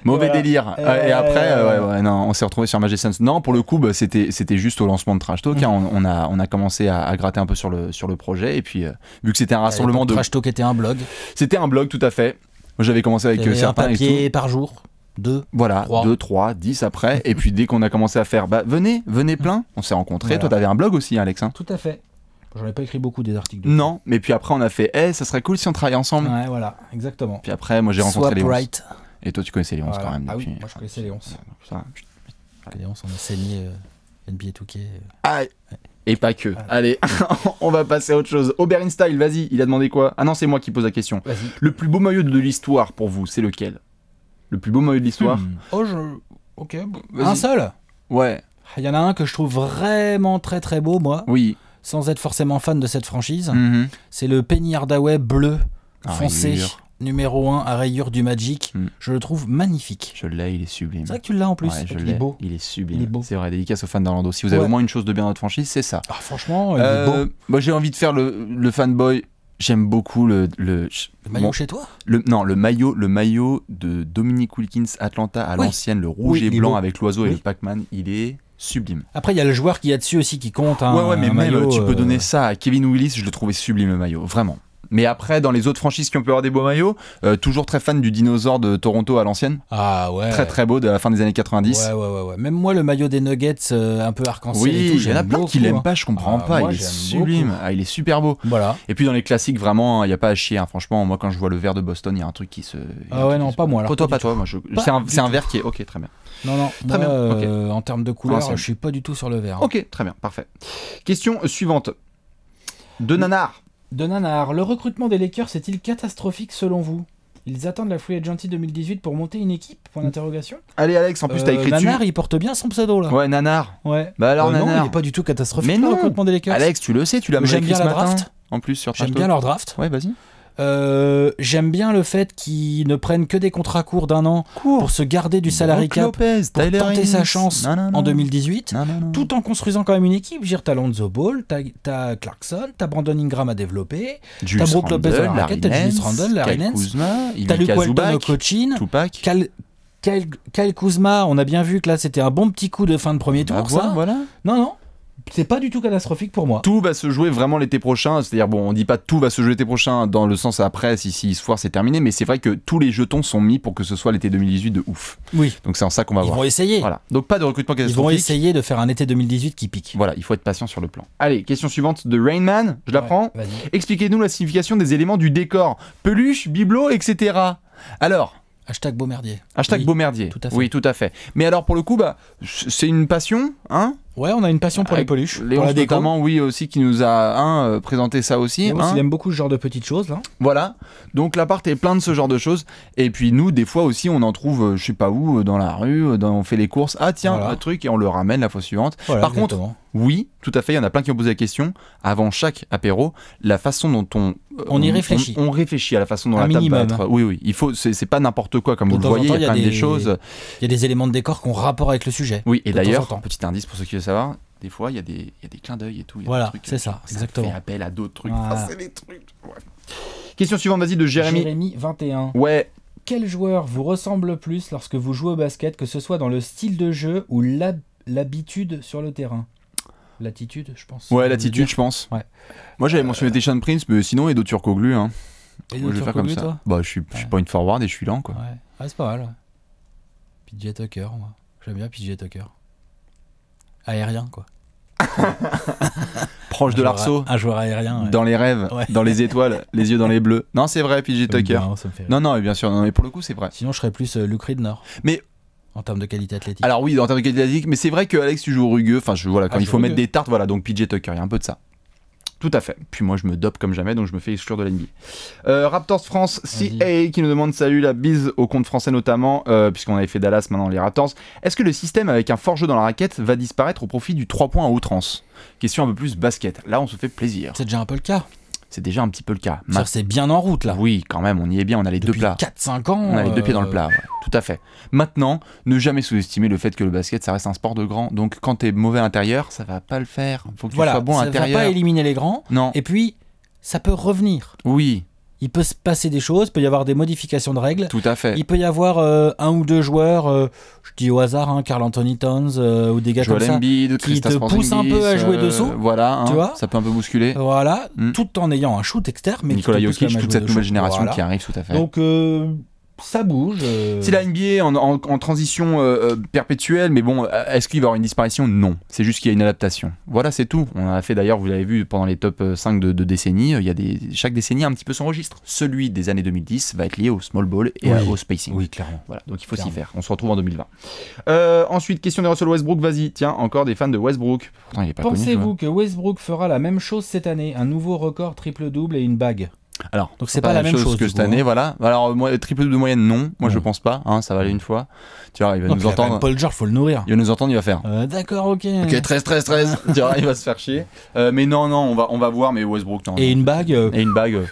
Mauvais Voilà. délire. Et après, ouais, non, on s'est retrouvé sur Magic Sense. Non, pour le coup, bah, c'était juste au lancement de Trash Talk. Hein, on a commencé à gratter un peu sur le projet. Et puis, vu que c'était un rassemblement de. Trash Talk était un blog. C'était un blog, tout à fait. Moi, j'avais commencé avec Il y avait un certains et papier tout. par jour. 2. Voilà, 3. 2, 3, 10 après. Et puis, dès qu'on a commencé à faire, bah, venez plein. On s'est rencontrés. Voilà. Toi, t'avais un blog aussi, hein, Alex. Hein. Tout à fait. J'en ai pas écrit beaucoup des articles. Non, mais puis après, on a fait, ça serait cool si on travaillait ensemble. Ouais, voilà, exactement. Puis après, moi, j'ai rencontré les 11. Right. Et toi, tu connaissais les 11 Voilà. quand même Ah depuis. oui, moi je connaissais les 11. Ça. Les 11, on a saigné NBA 2K. Ah, et pas que. Allez, on va passer à autre chose. Oberyn Style, vas-y, il a demandé quoi? Ah non, c'est moi qui pose la question. Vas-y. Le plus beau maillot de l'histoire pour vous, c'est lequel? Le plus beau maillot de l'histoire? Oh, ok. Vas-y. Un seul? Ouais, Il y en a un que je trouve vraiment très très beau, moi, oui. sans être forcément fan de cette franchise. Mhm. C'est le Penny Hardaway bleu À foncé, rayures. numéro 1 à rayures du Magic. Je le trouve magnifique. Je l'ai, il est sublime. C'est vrai que tu l'as en plus. Ouais, je il l'ai. est beau. Il est sublime. Il est beau. C'est vrai, dédicace aux fans d'Orlando. Si vous avez Ouais. au moins une chose de bien dans votre franchise, c'est ça. Ah, franchement, il est beau. Moi, j'ai envie de faire le fanboy. J'aime beaucoup le Le maillot bon, chez toi? le maillot de Dominique Wilkins Atlanta à Oui. l'ancienne, le rouge Oui, et il est blanc beau. avec l'oiseau et Oui. le Pac-Man, il est sublime. Après, il y a le joueur qui y a dessus aussi qui compte. Hein, ouais, mais un même maillot, tu peux donner ça à Kevin Willis, je le trouvais sublime le maillot, vraiment. Mais après, dans les autres franchises qui ont pu avoir des beaux maillots, toujours très fan du dinosaure de Toronto à l'ancienne. Ah ouais. Très très beau de la fin des années 90. Ouais. Même moi, le maillot des Nuggets, un peu arc-en-ciel et Oui, tout, il y en a j'aime plein qui beaucoup, l'aiment hein. pas, je comprends pas. Moi, Il est j'aime sublime. beaucoup. Ah, il est super beau. Voilà. Et puis dans les classiques, vraiment, il n'y a pas à chier. Hein. Franchement, moi, quand je vois le vert de Boston, il y a un truc qui se. Ah ouais, non, pas moi. Alors, Toi, pas pas du toi. tout. Moi, Pas c'est un du vert qui est. Ok, très bien. Non, Très moi, bien, ok. en termes de couleur, Ancienne. je suis pas du tout sur le vert. Ok, très bien, parfait. Question suivante. De Nanar. De Nanar, le recrutement des Lakers est-il catastrophique selon vous? Ils attendent la Free Agency 2018 pour monter une équipe? Point d'interrogation. Allez, Alex, en plus, t'as écrit Nanar, dessus. il porte bien son pseudo là. Ouais, Nanar. Ouais. Bah alors, Non, Nanar. il est pas du tout catastrophique. Mais le non. recrutement des Lakers. Alex, tu le sais, tu l'as J'aime écrit bien ce la matin. draft. En plus, sur J'aime Trash bien Talk. leur draft. Ouais, vas-y. J'aime bien le fait qu'ils ne prennent que des contrats courts d'un an pour se garder du salary Brook cap Lopez, pour Tyler tenter Ennis. sa chance Non, non, non. en 2018. Non. Tout en construisant quand même une équipe. Je veux dire, t'as Lonzo Ball, t'as Clarkson, t'as Brandon Ingram à développer, Julius t'as Brook Lopez Randle, à la raquette, t'as Larry Julius Nance, Randle, Larry Kyle Nance, Kuzma, t'as Ivica Luke Walton au Zubac, coaching, Tupac. Kyle Kuzma, on a bien vu que là c'était un bon petit coup de fin de premier tour, Bah, ça. voilà. Non, c'est pas du tout catastrophique pour moi. Tout va se jouer vraiment l'été prochain, c'est-à-dire bon, on dit pas tout va se jouer l'été prochain dans le sens après si se foire c'est terminé, mais c'est vrai que tous les jetons sont mis pour que ce soit l'été 2018 de ouf. Oui. Donc c'est en ça qu'on va Ils voir. vont essayer. Voilà. Donc pas de recrutement Ils vont catastrophique. essayer de faire un été 2018 qui pique. Voilà, il faut être patient sur le plan. Allez, question suivante de Rainman, je la prends. Vas-y. Expliquez-nous la signification des éléments du décor, peluche, bibelot, etc. Alors, Hashtag Beaumerdier. hashtag Oui. Beaumerdier. tout à fait. Oui, tout à fait. Mais alors pour le coup, bah, c'est une passion, hein. Ouais, on a une passion pour les Avec peluches. Léon Pour la déco. notamment, oui aussi, qui nous a présenté ça aussi. Léon, hein. il aime beaucoup ce genre de petites choses là. Voilà, donc l'appart est plein de ce genre de choses. Et puis nous, des fois aussi, on en trouve, je sais pas où, dans la rue, on fait les courses. Ah tiens, Voilà. un truc, et on le ramène la fois suivante. Voilà, Par contre, exactement. oui, tout à fait, il y en a plein qui ont posé la question. Avant chaque apéro, la façon dont On y réfléchit. On réfléchit à la façon dont Un la table va minimum. être. Oui, il faut. C'est pas n'importe quoi, comme De vous le temps en voyez, temps, il y a quand même des choses. Il y a des éléments de décor qui ont rapport avec le sujet. Oui, et de temps en d'ailleurs, temps. petit indice pour ceux qui veulent savoir, des fois, il y a des clins d'œil et tout. il y a Voilà, des trucs, c'est ça, exactement. fait appel à d'autres trucs. Voilà. Ah, c'est des trucs. Ouais. Question suivante, vas-y, de Jérémy. Jérémy 21. Ouais. Quel joueur vous ressemble le plus lorsque vous jouez au basket, que ce soit dans le style de jeu ou l'habitude sur le terrain? L'attitude, je pense. Ouais, l'attitude, je pense. Ouais. Moi, j'avais mentionné Tayshaun Prince, mais sinon, Edo Turkoglu. Hein. Et Moi, je vais faire comme ça. toi Bah, je suis pas une forward et je suis lent, quoi. Ouais, c'est pas mal. PJ Tucker, moi. J'aime bien PJ Tucker. Aérien, quoi. Proche de l'arceau, Un joueur aérien. Ouais. dans les rêves, Ouais. dans les étoiles, les yeux dans les bleus. Non, c'est vrai, PJ J'aime Tucker. bien, ça me fait rire. Non, mais bien sûr, non, mais pour le coup, c'est vrai. Sinon, je serais plus Luke Ridnour. Mais en termes de qualité athlétique. Alors oui, en termes de qualité athlétique, mais c'est vrai que Alex, tu joues au rugueux. Enfin, voilà, quand il je faut joue mettre rugueux. des tartes, voilà, donc PJ Tucker, il y a un peu de ça. Tout à fait. Puis moi, je me dope comme jamais, donc je me fais exclure de l'NBA. Raptors France, CA, qui nous demande salut, la bise au compte français notamment, puisqu'on avait fait Dallas, maintenant les Raptors. Est-ce que le système avec un fort jeu dans la raquette va disparaître au profit du 3 points à outrance? Question un peu plus basket. Là, on se fait plaisir. C'est déjà un peu le cas. C'est déjà un petit peu le cas. C'est bien en route là. Oui, quand même, on y est bien, on a les deux Depuis plats. 4-5 ans. On a les deux pieds dans le plat, ouais, tout à fait. Maintenant, ne jamais sous-estimer le fait que le basket, ça reste un sport de grand. Donc quand t'es mauvais à l'intérieur, ça va pas le faire. Faut que tu sois bon à ça l'intérieur. va pas éliminer les grands. Non. Et puis, ça peut revenir. Oui, Il peut se passer des choses, il peut y avoir des modifications de règles. tout à fait. Il peut y avoir un ou deux joueurs, je dis au hasard, hein, Karl Anthony Towns ou des gars Joel comme ça, Embiid, qui Kristaps te poussent un peu à jouer dessous. Voilà, hein, tu vois ça peut un peu bousculer. Voilà, Mm. tout en ayant un shoot externe, mais Nicolas qui te pousse Jokic, quand même à toute jouer cette nouvelle dessous. génération Voilà. qui arrive, tout à fait. Donc, ça bouge. C'est la NBA en transition perpétuelle, mais bon, est-ce qu'il va y avoir une disparition? Non. C'est juste qu'il y a une adaptation. Voilà, c'est tout. On a fait d'ailleurs, vous l'avez vu pendant les top 5 de décennies, il y a chaque décennie a un petit peu son registre. Celui des années 2010 va être lié au small ball et Oui. au spacing. Oui, clairement. Voilà, donc il faut s'y Clairement. faire. On se retrouve en 2020. Ensuite, question de Russell Westbrook, vas-y. Tiens, encore des fans de Westbrook. Pourtant, il est pas connu. Pensez-vous que Westbrook fera la même chose cette année? Un nouveau record triple-double et une bague? Alors, Donc c'est pas la même chose que du cette coup, année, hein. voilà. Alors, moi, triple de moyenne, non. Moi, Non. je pense pas. Hein, ça va aller une fois. Tu vois, il va Donc, nous entendre. Paul George, faut le nourrir. Il va nous entendre, il va faire. D'accord, ok. Ok, 13. Tu vois, il va se faire chier. Mais non, on va voir, mais Westbrook, non. Et une bague. Et une bague.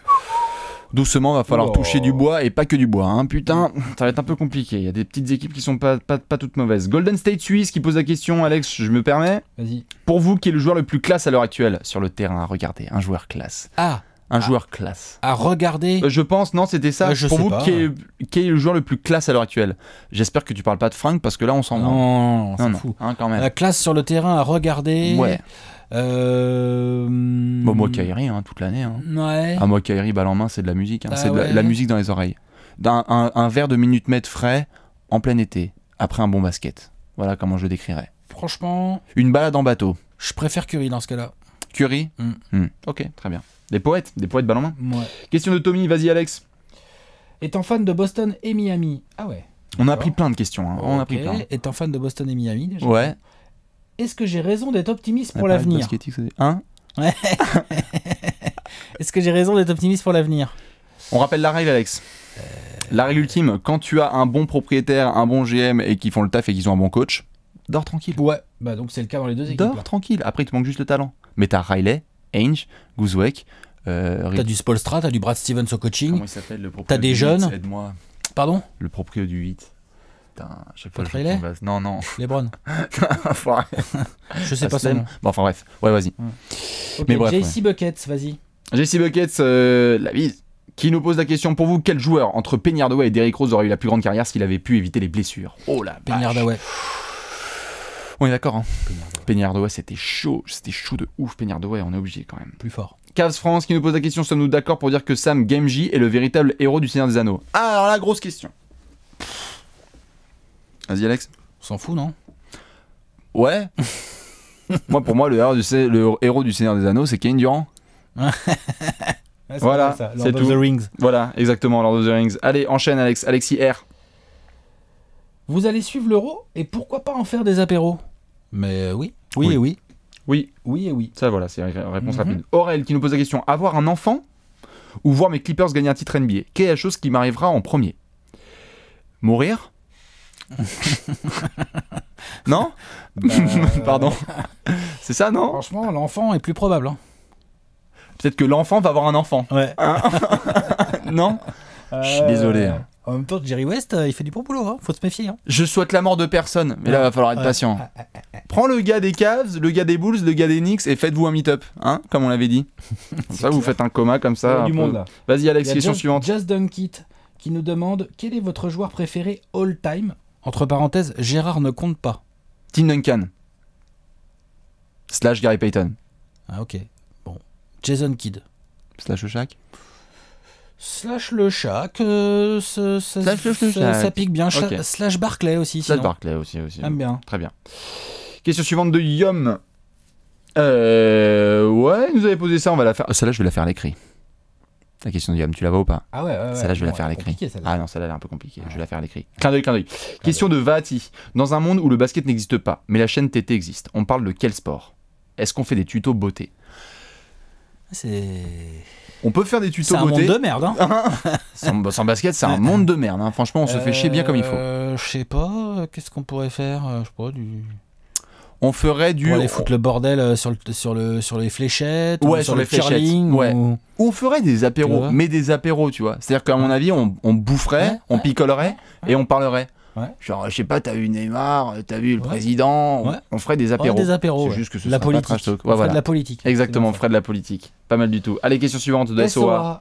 Doucement, va falloir Oh. toucher du bois et pas que du bois. Hein. Putain, ça va être un peu compliqué. Il y a des petites équipes qui sont pas toutes mauvaises. Golden State Suisse qui pose la question, Alex, je me permets. Vas-y. Pour vous, qui est le joueur le plus classe à l'heure actuelle sur le terrain? Regardez, un joueur classe. Un joueur classe. À regarder. Je pense, non, c'était ça. Je Pour sais vous, pas. qui est le joueur le plus classe à l'heure actuelle? J'espère que tu parles pas de Frank parce que là, on s'en va. Non, on s'en Non, fout. hein, quand même. La classe sur le terrain à regarder. Ouais. Bon, Moi, Kyrie, hein, toute l'année. Hein. Ouais. Ah, moi, Kyrie, balle en main, c'est de la musique. Hein. Ah C'est de ouais. la musique dans les oreilles. Un verre de minute mètre frais en plein été, après un bon basket. Voilà comment je le décrirais. Franchement, Une balade en bateau. je préfère Curry dans ce cas-là. Curry. Ok, très bien. Des poètes balle en main. Ouais. Question de Tommy, vas-y Alex. Étant fan de Boston et Miami. Ah ouais. On a pris plein de questions. Hein. On a Ok. pris plein. Étant fan de Boston et Miami déjà. Ouais. Est-ce que j'ai raison d'être optimiste On a pour parlé de l'avenir? basket X, hein? Est-ce que j'ai raison d'être optimiste pour l'avenir? On rappelle la règle, Alex. La règle ultime, quand tu as un bon propriétaire, un bon GM et qui font le taf et qu'ils ont un bon coach, dors tranquille. Ouais. Bah donc c'est le cas dans les deux équipes. Dors là. tranquille. Après, il te manque juste le talent. Mais t'as Riley, Ainge, Guzwek. T'as du Spoelstra, t'as du Brad Stevens au coaching. Comment il s'appelle le propriétaire T'as des du jeunes. 8, aide-moi. Pardon? Le propriétaire du 8. Putain, à chaque fois Pat je Riley tombe base. Non. LeBron. Faut arrêter. Je sais pas son Aslem. nom. Bon, enfin bref. Ouais, vas-y. Ok, Mais bref, JC Buckets, vas-y. JC Buckets, la bise, qui nous pose la question pour vous, quel joueur entre Penny Hardaway et Derrick Rose aurait eu la plus grande carrière s'il avait pu éviter les blessures? Oh la Penny vache. Hardaway. On est d'accord, hein. Penny Hardaway, c'était chaud de ouf. Penny Hardaway, on est obligé quand même. Plus fort. Cavs France qui nous pose la question, sommes-nous d'accord pour dire que Sam Gamgee est le véritable héros du Seigneur des Anneaux? Ah, alors la grosse question. Vas-y Alex. On s'en fout, non? Ouais. Pour moi, le héros du Seigneur des Anneaux, c'est Kevin Durant. Voilà, c'est Lord of tout. the Rings. Voilà, exactement, Lord of the Rings. Allez, enchaîne Alex. Alexis R. Vous allez suivre l'Euro et pourquoi pas en faire des apéros? Mais oui. Oui Oui. et oui. Oui, Oui et oui. ça voilà, c'est une réponse Mhm. rapide. Aurel qui nous pose la question, avoir un enfant ou voir mes Clippers gagner un titre NBA? Quelle est la chose qui m'arrivera en premier? Mourir? Non? Pardon. C'est ça, non? Franchement, l'enfant est plus probable. Hein. Peut-être que l'enfant va avoir un enfant. Ouais. Non? Je suis désolé. Hein. En même temps, Jerry West, il fait du bon boulot. Hein. Faut se méfier. Hein. Je souhaite la mort de personne, mais là, va falloir être patient. Prends le gars des Cavs, le gars des Bulls, le gars des Knicks et faites-vous un meet-up, hein, comme on l'avait dit. Comme ça, vous faites un coma comme ça. Du un peu. monde là. Vas-y, Alex, Il y a question Just, suivante. Just Dunkit qui nous demande quel est votre joueur préféré all time? Entre parenthèses, Gérard ne compte pas. Tim Duncan. Slash Gary Payton. Ah ok. Bon. Jason Kidd. Slash Shaq. Slash le Shaq. Slash le Shaq. Ça pique bien. Ok. Slash Barclay aussi. Slash Sinon. Barclay aussi. J'aime bien. Très bien. Question suivante de Yom. Ouais, il nous avait posé ça, on va la faire. Celle-là, je vais la faire à l'écrit. La question de Guillaume, tu la vois ou pas? Ah ouais. Celle-là, je vais la Bon, faire à elle est l'écrit. compliquée, celle-là. Ah non, celle-là, elle est un peu compliquée. Je vais la faire à l'écrit. Clin d'œil, clin d'œil. Question de Vati. Dans un monde où le basket n'existe pas, mais la chaîne TT existe, on parle de quel sport? Est-ce qu'on fait des tutos beauté? On peut faire des tutos C'est un beauté. monde de merde, hein. Sans basket, c'est un monde de merde. Hein. Franchement, on se fait chier bien comme il faut. Je sais pas, qu'est-ce qu'on pourrait faire? Je sais pas, On ferait du. Pour aller foutre le bordel sur les fléchettes, Ouais, ou sur le les fléchettes, curling, ouais. ou- On ferait des Tu apéros, vois mais des apéros, tu vois. C'est-à-dire qu'à mon avis, on boufferait, Ouais, on picolerait et on parlerait. Ouais. Genre, je sais pas, t'as vu Neymar, t'as vu le Ouais. président, Ouais. on ferait des apéros. Ouais, des apéros. C'est ouais. juste que ce la sera pas politique. trash talk. On Ouais, ferait voilà. de la politique. Exactement, on C'est ferait de la politique. Pas mal du tout. Allez, question suivante de bien SOA.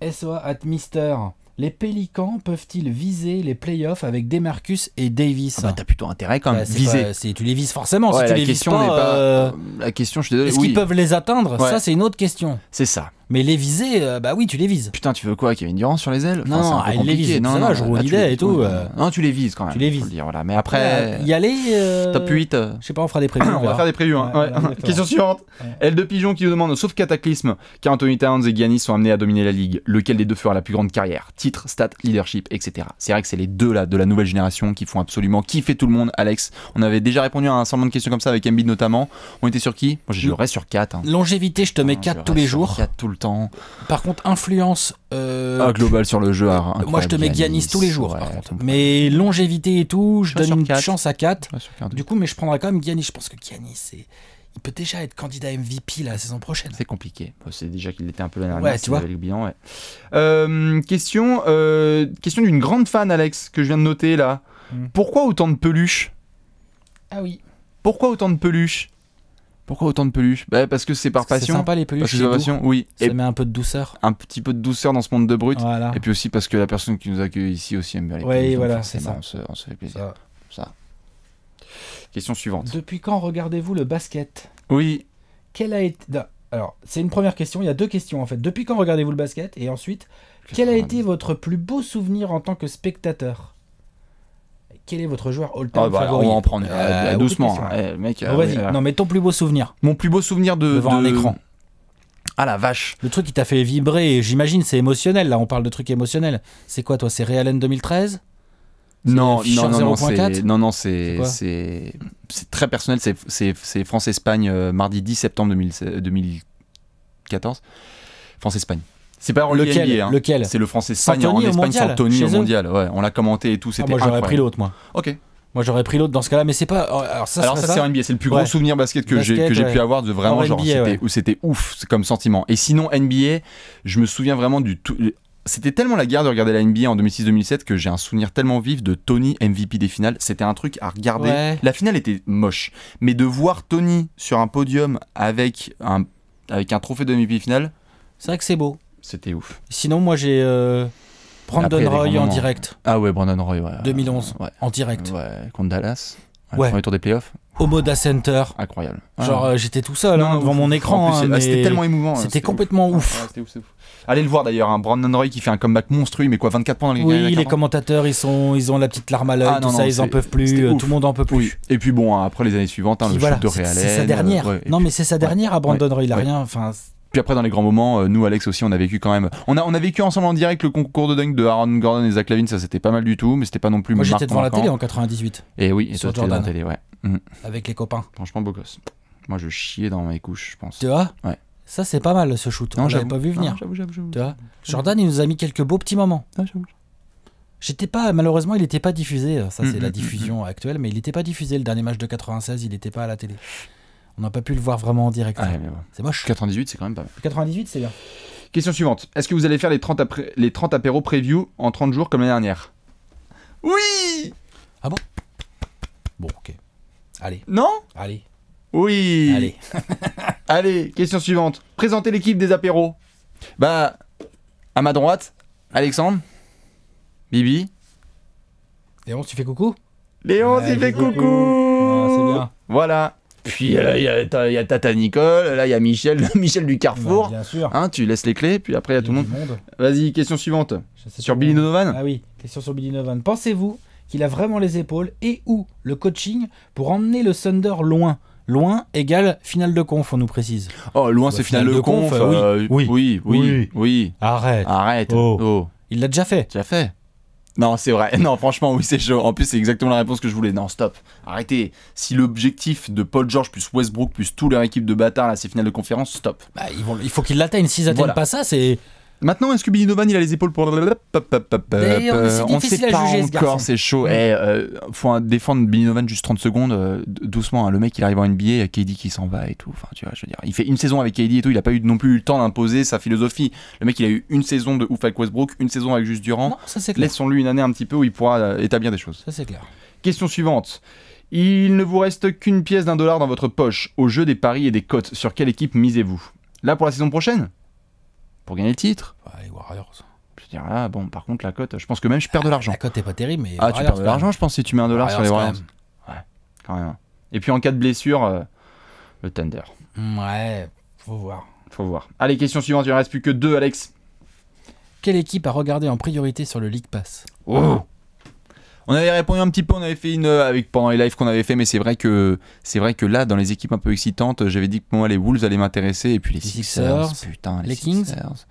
ça. SOA at Mister. Les Pélicans peuvent-ils viser les playoffs avec Demarcus et Davis? Ah bah, t'as plutôt intérêt quand même. Bah, c'est Viser. pas- tu les vises forcément. Ouais, si tu la les vises question pas, n'est pas. La question, je suis désolé. est-ce Oui, qu'ils peuvent les atteindre? Ouais. Ça, c'est une autre question. c'est ça. Mais les viser, bah oui, tu les vises. Putain, tu veux quoi, Kevin Durant sur les ailes? Non, c'est un peu il les compliqué. vise, Non, ça non, va, je roule là, tu l'idée les et vises, tout, ouais. Non, tu les vises quand même. Tu les faut vises. le dire, voilà. Mais après. Y aller. Top 8. Je sais pas, on fera des prévus. On va faire des previews. Hein. Ouais, Ouais. d'accord. Question suivante. Ouais. L2 Pigeon qui nous demande, sauf Cataclysme, car Anthony Towns et Giannis sont amenés à dominer la ligue, lequel des deux fera la plus grande carrière? Titre, stats, leadership, etc. C'est vrai que c'est les deux là de la nouvelle génération qui font absolument kiffer tout le monde. Alex, on avait déjà répondu à un ensemble de questions comme ça avec Embiid notamment. On était sur qui? Moi je reste sur 4. Hein. Longévité, je te mets 4 tous les jours. 4 tout le temps. Par contre, influence. Global sur le jeu. Moi, je te mets Giannis tous les jours. Ouais, par contre. Mais longévité et tout, je Ouais, sur donne une 4. chance à 4. Ouais, sur 4. Du coup, mais je prendrais quand même Giannis. Je pense que Giannis, il peut déjà être candidat MVP la saison prochaine. C'est compliqué. C'est déjà qu'il était un peu l'année Ouais, dernière. tu vois. Avec le bilan, ouais. Question d'une grande fan, Alex, que je viens de noter là. Pourquoi autant de peluches? Ah oui. Pourquoi autant de peluches? Pourquoi autant de peluches? Bah, parce que c'est par C'est passion. sympa les Parce peluches. que c'est par passion, oui. Ça Et met un peu de douceur. un petit peu de douceur dans ce monde de brut. Voilà. Et puis aussi parce que la personne qui nous accueille ici aussi aime bien les Ouais, peluches. Donc voilà, forcément, c'est on se fait plaisir. Ça. Question suivante. Depuis quand regardez-vous le basket? Oui. Quel a été. Non, alors, c'est une première question. Il y a deux questions en fait. Depuis quand regardez-vous le basket? Et ensuite, quel a été votre plus beau souvenir en tant que spectateur? Quel est votre joueur all-time Ah, bah, favori? on va en prendre doucement. beaucoup de questions. Mec, Bon, vas-y. ouais, Non, mais ton plus beau souvenir Mon plus beau souvenir devant un écran. Ah la vache. Le truc qui t'a fait vibrer, j'imagine, c'est émentionnel. Là, on parle de trucs émotionnels. C'est quoi, toi? C'est Real N 2013? Non, Fischer non, 0.4? non, C'est quoi? c'est très personnel. C'est France-Espagne, mardi 10 septembre 2014. France-Espagne. C'est pas relié Lequel? NBA, hein. Lequel? C'est le France-Espagne Sans en Tony au Espagne mondial, sans Tony chez au eux mondial. Ouais, on l'a commenté et tout, Ah, c'était moi, j'aurais incroyable. pris l'autre, moi. Ok. Moi, j'aurais pris l'autre dans ce cas-là, mais c'est pas. Alors, ça, Alors serait ça c'est NBA, c'est le plus gros Ouais. souvenir basket que j'ai Basket, ouais. pu avoir de vraiment Hors genre NBA, ouais. c'était ouf comme sentiment. Et sinon NBA, je me souviens vraiment du tout. C'était tellement la guerre de regarder la NBA en 2006-2007 que j'ai un souvenir tellement vif de Tony MVP des finales. C'était un truc à regarder. Ouais. La finale était moche, mais de voir Tony sur un podium avec un trophée de MVP finale, C'est vrai que c'est beau. c'était ouf. Sinon, moi, j'ai Après, Brandon il y a des Roy grands en moments. direct. Ah ouais, Brandon Roy, ouais. 2011. Ouais, En direct. ouais, contre Dallas. Ouais. Premier tour des playoffs, Au Moda Center. incroyable. Genre, Ah. j'étais tout seul Non, hein, devant ouf, mon ouf. écran. En plus, hein, mais c'était tellement émouvant. C'était ouf. complètement ouf. Ouais, c'était ouf, c'est ouf. Allez le voir d'ailleurs, hein, Brandon Roy qui fait un comeback monstrueux, mais quoi, 24 points dans les Oui, derniers les quarts temps. commentateurs, ils ont la petite larme à l'œil, Ah, tout non, ça, non, ils en c'est- peuvent plus, c'était ouf. tout le monde en peut plus. Oui. Et puis bon, après les années suivantes, hein, Puis le voilà, shoot de c'est Ray sa Allen, dernière. ouais, et Non, puis- mais c'est sa dernière à Brandon Roy, il a ouais. rien. Enfin, Puis après dans les grands moments, nous Alex aussi, on a vécu quand même. On a vécu ensemble en direct le concours de dunk de Aaron Gordon et Zach Lavine, ça c'était pas mal du tout, mais c'était pas non plus moi j'étais marquant. devant la télé en 98 Et oui, et sur toi t'étais devant la Jordan. télé, ouais. Mhm. avec les copains. Franchement beau gosse. Moi je chiais dans mes couches, je pense. Tu vois? Ouais. Ça, c'est pas mal ce shoot. On l'avait j'avoue. pas vu venir. Non, j'avoue. Tu vois? Jordan, il nous a mis quelques beaux petits moments. Ah, j'avoue. Malheureusement, il n'était pas diffusé. Ça, c'est la Mm. diffusion actuelle, mais il n'était pas diffusé. Le dernier match de 96, il n'était pas à la télé. On n'a pas pu le voir vraiment en direct. Ah, mais bon. C'est moche. 98 c'est quand même pas mal. 98, c'est bien. Question suivante. Est-ce que vous allez faire les 30 apéros preview en 30 jours comme l'année dernière? Oui. Bon, ok. Allez, Non? allez, Oui. allez. Allez, question suivante. Présentez l'équipe des apéros. Bah, à ma droite, Alexandre, Bibi, Léon, tu fais coucou? Léon, Ouais, il fait coucou. coucou. Ah, c'est bien. Voilà. Puis là, il y a Tata Nicole, là, il y a Michel, Michel du Carrefour. Bah, bien sûr. Hein, tu laisses les clés, puis après, il y a tout le monde. Du monde. Vas-y, question suivante. Je sais Sur pas. Billy Donovan. Ah oui, question sur Billy Donovan. Pensez-vous qu'il a vraiment les épaules et ou le coaching pour emmener le Thunder loin? Loin égale finale de conf, on nous précise. Oh, loin, Bah, c'est finale de conf. oui. Oui. Arrête. Arrête. Oh. Oh. Il l'a déjà fait. Tu as fait? Non, c'est vrai. Non, franchement, oui, c'est chaud. En plus, c'est exactement la réponse que je voulais. Non, stop. Arrêtez. Si l'objectif de Paul George plus Westbrook plus toute leur équipe de bâtards, là, c'est finale de conférence, stop. Bah, il faut qu'ils l'atteignent. S'ils atteignent Voilà. pas ça, c'est. Maintenant, est-ce que Billy Donovan, il a les épaules pour... D'ailleurs, c'est On difficile sait à pas juger, ce garçon. encore, c'est chaud. Faut défendre Billy Donovan juste 30 secondes, doucement. Hein. Le mec, il arrive en NBA, il y a KD qui s'en va et tout. Enfin, tu vois, je veux dire, il fait une saison avec KD et tout, il a pas eu non plus eu le temps d'imposer sa philosophie. Le mec, il a eu une saison de ouf avec Westbrook, une saison avec juste Durant. Non, ça c'est clair. Laissons-lui une année un petit peu où il pourra établir des choses. Ça c'est clair. Question suivante. Il ne vous reste qu'une pièce d'$1 dans votre poche. Au jeu des paris et des cotes, sur quelle équipe misez-vous? Là, pour la saison prochaine? Pour gagner le titre? Ouais, les Warriors. Je veux dire, là, bon, par contre, la cote, je pense que même je perds de l'argent. La cote est pas terrible, mais. Ah, tu perds de l'argent, je pense, si tu mets $1 sur les Warriors. Ouais, quand même. Et puis en cas de blessure, le Thunder. Ouais, faut voir. Faut voir. Allez, question suivante, il ne reste plus que 2, Alex. Quelle équipe a regardé en priorité sur le League Pass? Oh. On avait répondu un petit peu, on avait fait une pendant les lives qu'on avait fait, mais c'est vrai que là, dans les équipes un peu excitantes, j'avais dit que moi les Wolves allaient m'intéresser, et puis les Sixers, putain, les Kings. Sixers.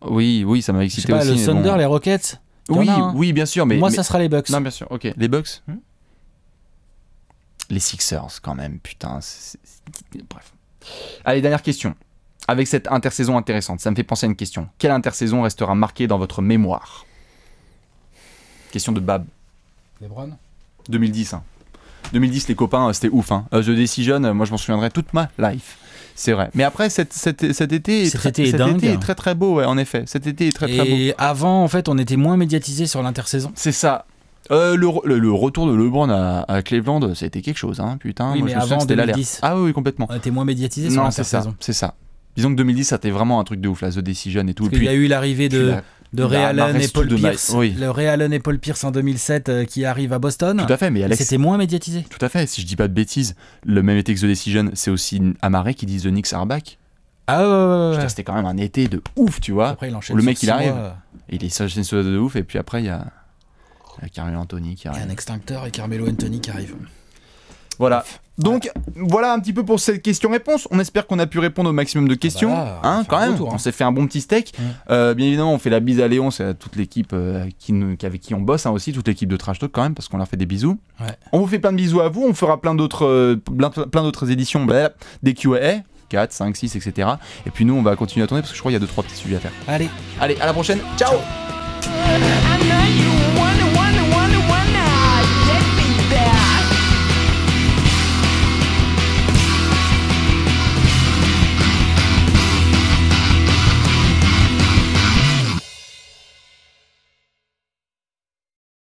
Oui, ça m'a Je excité sais pas, aussi. le mais Thunder, bon. les Rockets. Il y en Oui, a, hein. oui, bien sûr, mais Moi, ça sera les Bucks. Non, bien sûr. Ok, les Bucks. Les Sixers, quand même, putain. Bref. Allez, dernière question. Avec cette intersaison intéressante, ça me fait penser à une question. Quelle intersaison restera marquée dans votre mémoire? Question de Bab. LeBron. 2010. Hein. 2010, les copains, c'était ouf. Hein. The Decision, moi, je m'en souviendrai toute ma life. C'est vrai. Mais après, cet été est dingue. est très très beau, ouais, en effet. Cet été est très très beau. Et avant, en fait, on était moins médiatisé sur l'intersaison. C'est ça. Le retour de LeBron à Cleveland, c'était quelque chose, hein, putain. Oui, moi, mais je me souviens avant que c'était l'alerte. 2010. Ah oui, complètement. On était moins médiatisé sur Non, c'est l'intersaison. ça, c'est ça. Disons que 2010, ça était vraiment un truc de ouf, la The Decision et tout. Parce qu'il y a eu l'arrivée de Ray Allen et Paul Pierce. Oui. Le Ray Allen et Paul Pierce en 2007 qui arrive à Boston. Tout à fait, mais Alex. C'était moins médiatisé. Tout à fait, si je dis pas de bêtises, le même été que The Decision, c'est aussi Amaré qui dit The Knicks are back. Ah ouais. Je veux dire, c'était quand même un été de ouf, tu vois. Après, il enchaîne Où le sur mec, il 6 arrive. mois. Il est sur une de ouf, et puis après, il y a Carmelo Anthony qui Il y a arrive. un extincteur et Carmelo Anthony qui arrive. Voilà. Donc voilà un petit peu pour cette question-réponse. On espère qu'on a pu répondre au maximum de questions. là, hein, quand même. retour, hein. On s'est fait un bon petit steak. Bien évidemment, on fait la bise à Léon, c'est à toute l'équipe avec qui on bosse, hein, aussi, toute l'équipe de Trash Talk quand même, parce qu'on leur fait des bisous. Ouais. On vous fait plein de bisous à vous. On fera plein d'autres éditions, des Q&A. 4, 5, 6, etc. Et puis nous, on va continuer à tourner parce que je crois qu'il y a 2-3 petits sujets à faire. Allez. Allez, à la prochaine. Ciao.